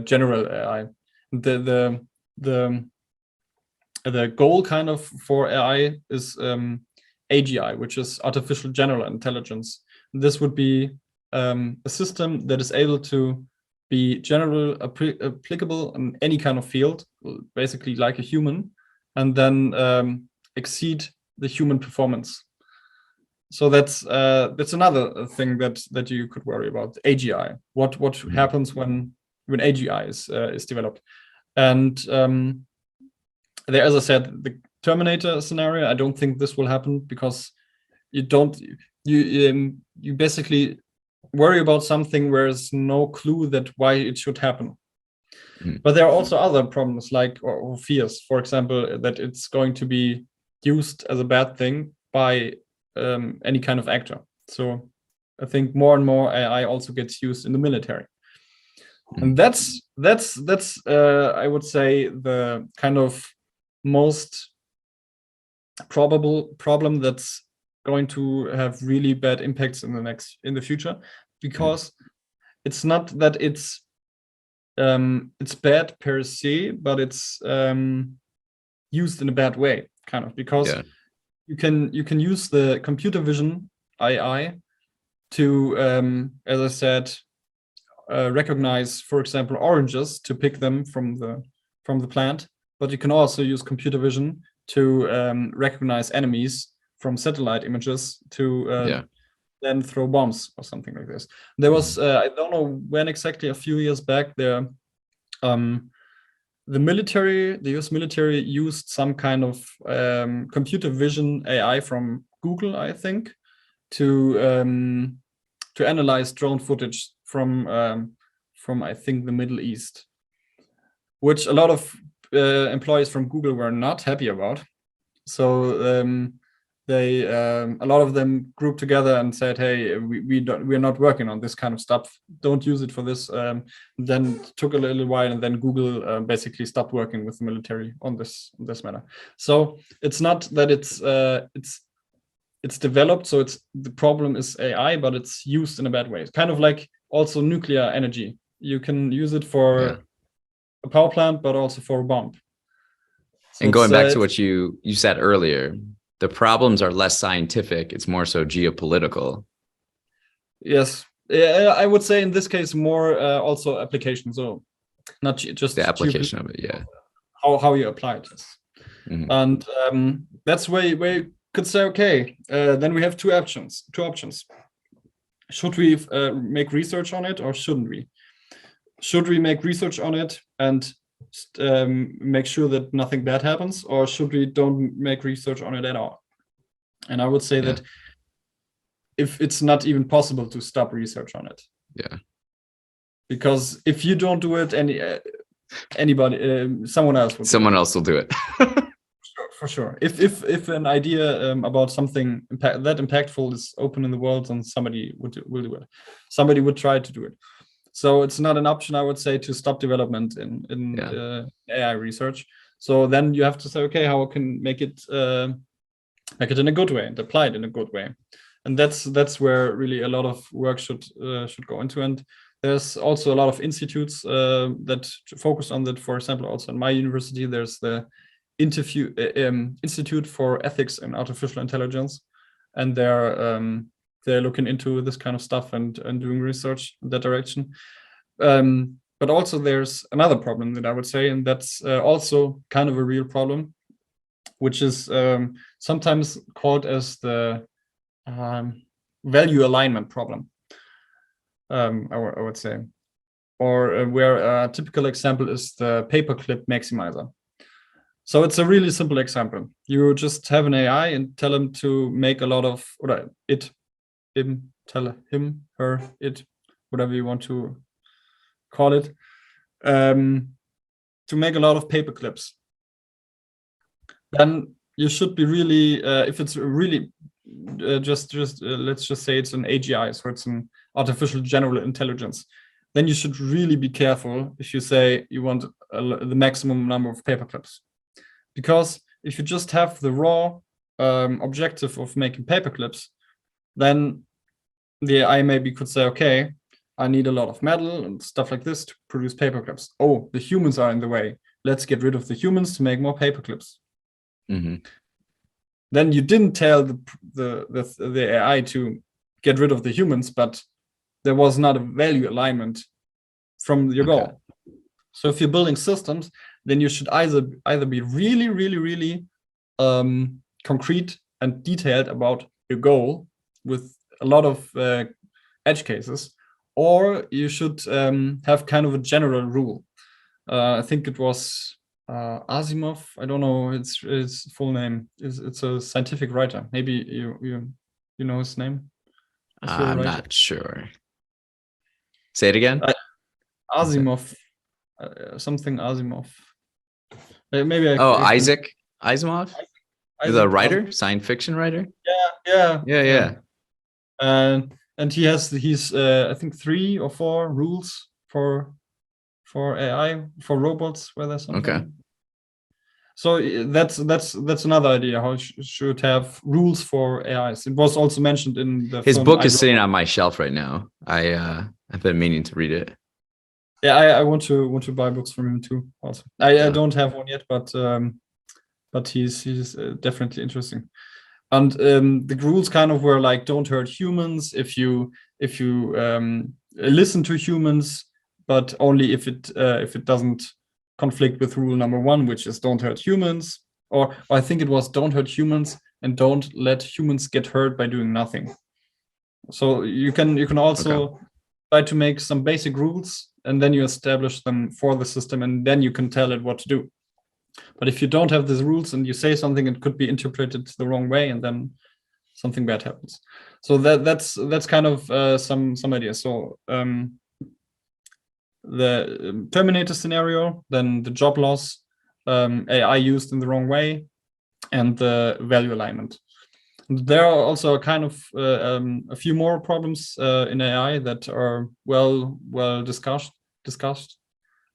general AI. The goal kind of for AI is AGI, which is artificial general intelligence. This would be a system that is able to be general applicable in any kind of field, basically like a human, and then exceed the human performance. So that's another thing that you could worry about, AGI. What happens when AGI is developed? And there, as I said, the Terminator scenario, I don't think this will happen, because you basically worry about something where there's no clue that why it should happen. But there are also other problems, like or fears, for example, that it's going to be used as a bad thing by any kind of actor. So I think more and more AI also gets used in the military, and that's I would say the kind of most probable problem that's going to have really bad impacts in the future, because it's not that it's bad per se, but it's used in a bad way, kind of, because you can use the computer vision AI to, as I said, recognize, for example, oranges, to pick them from the plant. But you can also use computer vision to recognize enemies from satellite images to then throw bombs or something like this. There was I don't know when exactly, a few years back, there the US military used some kind of computer vision AI from Google, I think, to analyze drone footage from I think the Middle East, which a lot of employees from Google were not happy about. So they a lot of them grouped together and said, "Hey, we're not working on this kind of stuff. Don't use it for this." Then it took a little while, and then Google basically stopped working with the military on this matter. So it's not that it's developed, so the problem is AI, but it's used in a bad way. It's kind of like also nuclear energy. You can use it for a power plant, but also for a bomb. So and going back to what you said earlier, the problems are less scientific. It's more so geopolitical. Yes. Yeah, I would say in this case more also application. So not just the application of it. Yeah. How you apply it. And that's where you could say, okay, then we have two options. should we make research on it or shouldn't we? Should we make research on it and make sure that nothing bad happens, or should we don't make research on it at all? And I would say that if it's not even possible to stop research on it. Yeah. Because if you don't do it, anybody, someone else will. Someone else will do it. For sure. If an idea about something that impactful is open in the world, then somebody will do it. Somebody would try to do it. So it's not an option, I would say, to stop development in AI research. So then you have to say, okay, how can make it in a good way and apply it in a good way. And that's where really a lot of work should go into. And there's also a lot of institutes that focus on that. For example, also in my university, there's the Institute for Ethics in Artificial Intelligence, and they're looking into this kind of stuff and doing research in that direction. But also there's another problem that I would say, and that's also kind of a real problem, which is sometimes called as the value alignment problem, I would say. Or where a typical example is the paperclip maximizer. So it's a really simple example. You just have an AI and tell him to make a lot of, or tell him, her, it, whatever you want to call it, to make a lot of paper clips. Then you should be really, if it's really let's just say it's an AGI, so it's an artificial general intelligence, then you should really be careful if you say you want the maximum number of paper clips. Because if you just have the raw objective of making paper clips, then the AI maybe could say, okay, I need a lot of metal and stuff like this to produce paper clips. Oh, the humans are in the way. Let's get rid of the humans to make more paper clips. Mm-hmm. Then you didn't tell the AI to get rid of the humans, but there was not a value alignment from your goal. So if you're building systems, then you should either be really, really, really concrete and detailed about your goal with a lot of edge cases, or you should have kind of a general rule. I think it was Asimov. I don't know his full name. It's a scientific writer. Maybe you know his name. I'm not sure. Say it again. Asimov. Something Asimov. Maybe Isaac Asimov, the writer, science fiction writer. Yeah. And he's I think 3 or 4 rules for AI, for robots, where there's something. Okay. So that's another idea, how should have rules for AIs. It was also mentioned in the his book is sitting on my shelf right now. I've been meaning to read it. Yeah, I want to buy books from him too. Also, I don't have one yet, but he's definitely interesting. And the rules kind of were like, don't hurt humans. If you listen to humans, but only if it doesn't conflict with rule number 1, which is don't hurt humans. Or I think it was don't hurt humans and don't let humans get hurt by doing nothing. So you can also try to make some basic rules, and then you establish them for the system, and then you can tell it what to do. But if you don't have these rules and you say something, it could be interpreted the wrong way, and then something bad happens. So that's kind of some ideas. So the Terminator scenario, then the job loss, AI used in the wrong way, and the value alignment. There are also kind of a few more problems in AI that are well discussed.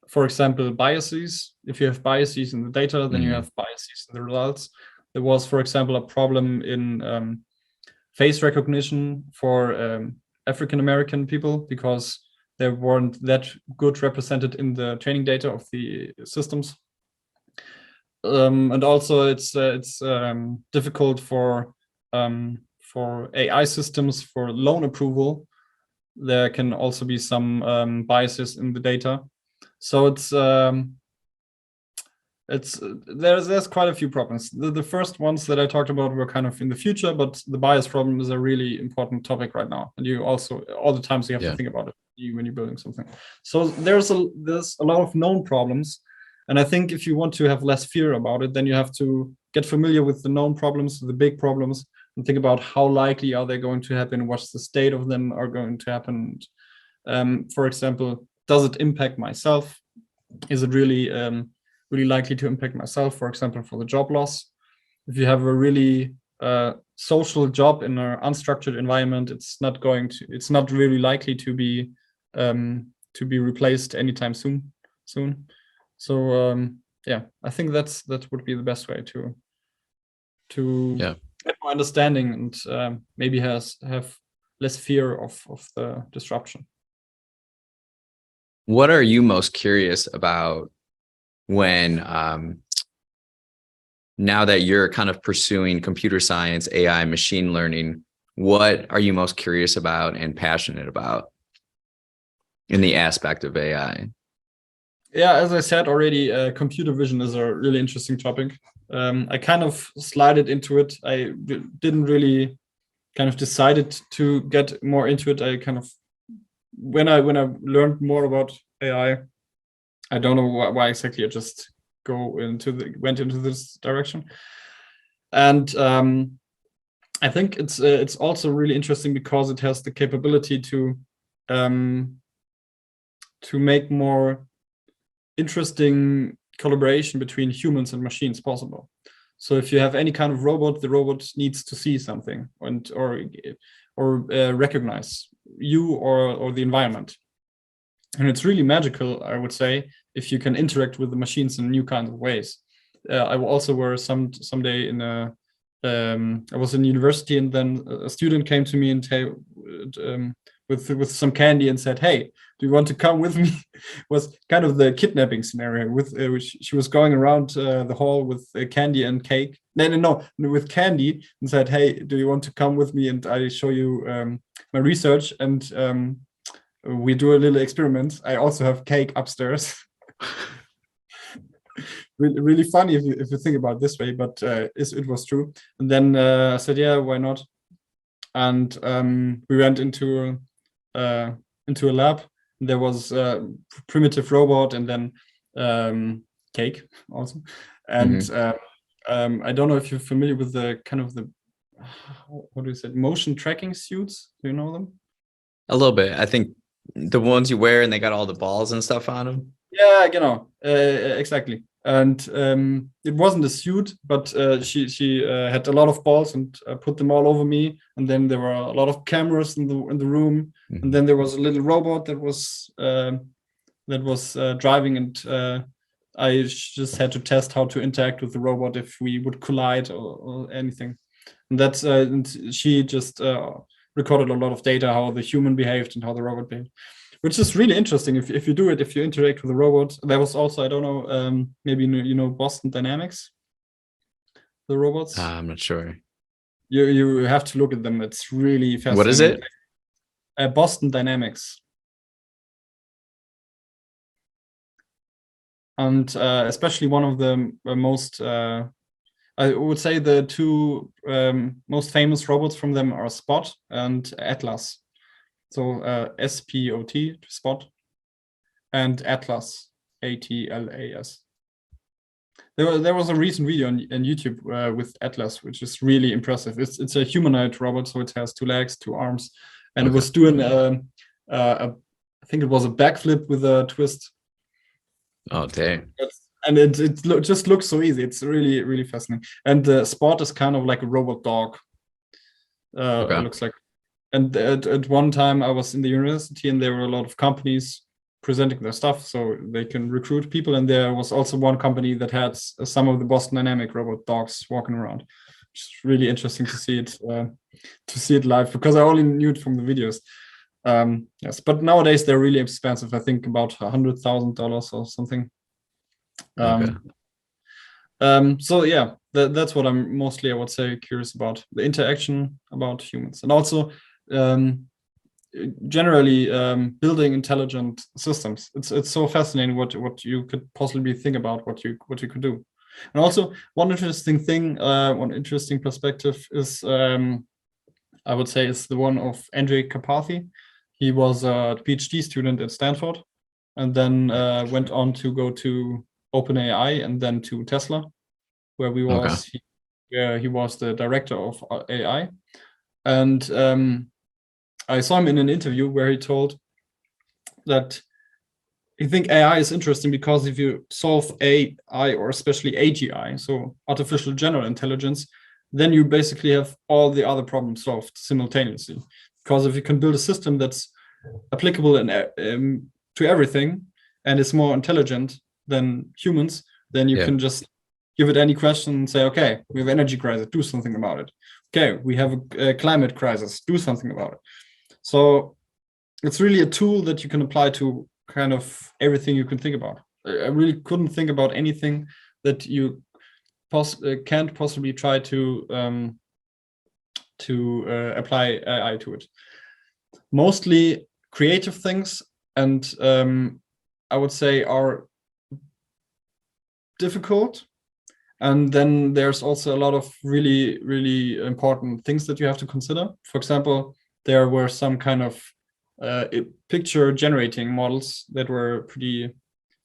For example, biases. If you have biases in the data, then you have biases in the results. There was, for example, a problem in face recognition for African American people because they weren't that good represented in the training data of the systems. And also, it's difficult for AI systems for loan approval. There can also be some biases in the data. So it's it's there's quite a few problems. The first ones that I talked about were kind of in the future, but the bias problem is a really important topic right now, and you also all the times you have to think about it when you're building something. So there's a lot of known problems, and I think if you want to have less fear about it, then you have to get familiar with the known problems, the big problems, and think about how likely are they going to happen, what's the state of them are going to happen. For example, does it impact myself? Is it really likely to impact myself, for example, for the job loss? If you have a really social job in an unstructured environment, it's not really likely to be replaced anytime soon. So yeah, I think that would be the best way to get more understanding and maybe have less fear of the disruption. What are you most curious about when now that you're kind of pursuing computer science, AI, machine learning, what are you most curious about and passionate about in the aspect of AI? Yeah, as I said already, computer vision is a really interesting topic. I kind of slided into it. I didn't really kind of decided to get more into it. I kind of when I learned more about AI, I don't know why exactly. I just went into this direction, and I think it's also really interesting because it has the capability to make more interesting collaboration between humans and machines possible. So if you have any kind of robot, the robot needs to see something or recognize you or the environment. And it's really magical, I would say, if you can interact with the machines in new kinds of ways. I also were someday in I was in university, and then a student came to me and with some candy and said, "Hey, do you want to come with me?" Was kind of the kidnapping scenario. With which she was going around the hall with candy and cake. No, with candy, and said, "Hey, do you want to come with me? And I show you my research, and we do a little experiment. I also have cake upstairs." Really funny if you think about it this way, but it was true. And then I said, "Yeah, why not?" And we went into a lab. There was a primitive robot, and then cake also. And I don't know if you're familiar with the kind of the what do you say, motion tracking suits. Do you know them? A little bit. I think the ones you wear and they got all the balls and stuff on them. Yeah, exactly. And it wasn't a suit, but she had a lot of balls and put them all over me. And then there were a lot of cameras in the room. Mm-hmm. And then there was a little robot that was driving, and I just had to test how to interact with the robot if we would collide or anything. And that's and she just recorded a lot of data, how the human behaved and how the robot behaved. Which is really interesting if you do it, if you interact with a robot. There was also, I don't know, maybe you know Boston Dynamics, the robots. I'm not sure. You have to look at them. It's really fascinating. What is it? Boston Dynamics. And especially one of the most, I would say the two most famous robots from them are Spot and Atlas. So SPOT, Spot, and Atlas, ATLAS. There was a recent video on YouTube with Atlas, which is really impressive. It's a humanoid robot, so it has 2 legs, 2 arms, and It was doing I think it was a backflip with a twist. Oh, dang. And it just looks so easy. It's really, really fascinating. And the Spot is kind of like a robot dog. It looks like. And at one time I was in the university, and there were a lot of companies presenting their stuff so they can recruit people. And there was also one company that had some of the Boston Dynamic robot dogs walking around. It's really interesting to see it live, because I only knew it from the videos. Yes, but nowadays they're really expensive. I think about $100,000 or something. So yeah, that's what I'm mostly, I would say, curious about, the interaction about humans. And also generally building intelligent systems. It's so fascinating what you could possibly think about, what you could do. And also one interesting thing, one interesting perspective is I would say is the one of Andrej Karpathy. He was a PhD student at Stanford, and then went on to go to OpenAI and then to Tesla, where he was the director of AI. And I saw him in an interview where he told that he think AI is interesting because if you solve AI, or especially AGI, so artificial general intelligence, then you basically have all the other problems solved simultaneously. Because if you can build a system that's applicable to everything and is more intelligent than humans, then you can just give it any question and say, okay, we have an energy crisis, do something about it. Okay, we have a climate crisis, do something about it. So it's really a tool that you can apply to kind of everything you can think about. I really couldn't think about anything that you can't possibly try to apply AI to it. Mostly creative things, and I would say are difficult. And then there's also a lot of really, really important things that you have to consider. For example, there were some kind of picture generating models that were pretty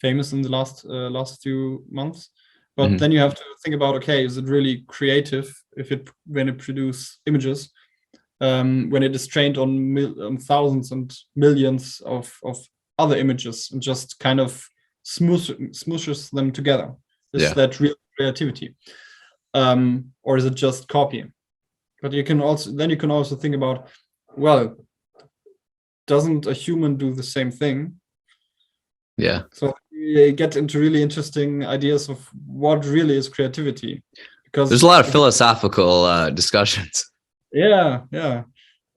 famous in the last few months. But then you have to think about, okay, is it really creative when it produces images, when it is trained on thousands and millions of other images and just kind of smooshes them together? Is that real creativity, or is it just copying? But you can also think about, well, doesn't a human do the same thing? Yeah. So you get into really interesting ideas of what really is creativity, because there's a lot of philosophical discussions. Yeah,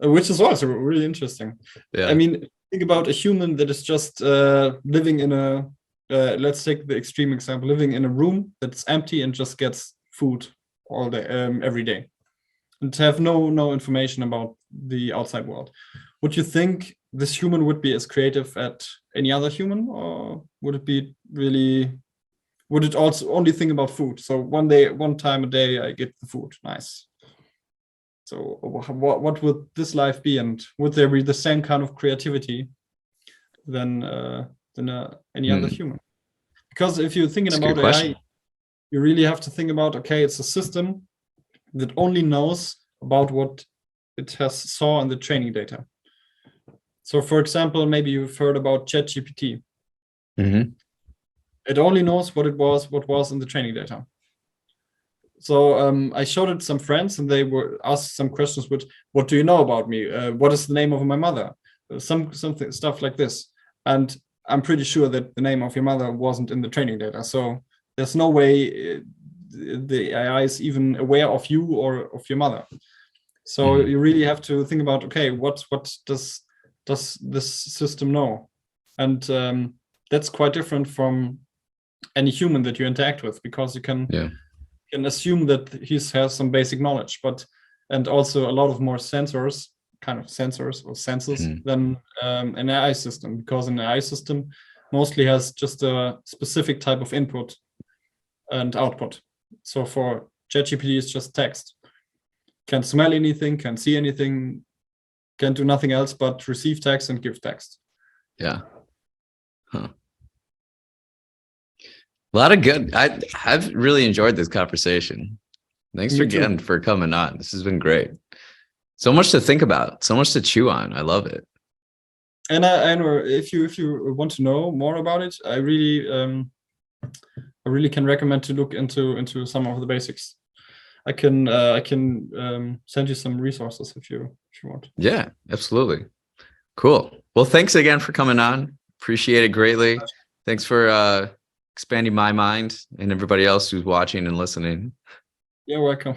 which is also really interesting. Yeah. I mean, think about a human that is just living in a let's take the extreme example, living in a room that's empty and just gets food all day, every day, and have no information about the outside world. Would you think this human would be as creative as any other human, or would it also only think about food? So one time a day I get the food, nice. So what would this life be, and would there be the same kind of creativity than any other human? Because if you're thinking about AI, you really have to think about, okay, it's a system that only knows about what it has saw in the training data. So for example, maybe you've heard about ChatGPT. It only knows what was in the training data. So I showed it to some friends, and they were asked some questions with, what do you know about me? What is the name of my mother? Something stuff like this. And I'm pretty sure that the name of your mother wasn't in the training data. So there's no way the AI is even aware of you or of your mother. So you really have to think about, okay, what does this system know? And that's quite different from any human that you interact with, because you can assume that he has some basic knowledge, and also a lot of more sensors or senses than an AI system, because an AI system mostly has just a specific type of input and output. So for ChatGPT, it's just text. Can't smell anything, can't see anything, can't do nothing else but receive text and give text. Yeah. Huh. A lot of good. I've really enjoyed this conversation. Thanks again for coming on. This has been great. So much to think about, so much to chew on. I love it. And I know if you want to know more about it, I really can recommend to look into some of the basics. I can send you some resources if you want. Yeah, absolutely. Cool. Well, thanks again for coming on. Appreciate it greatly. Thanks for expanding my mind and everybody else who's watching and listening. You're welcome.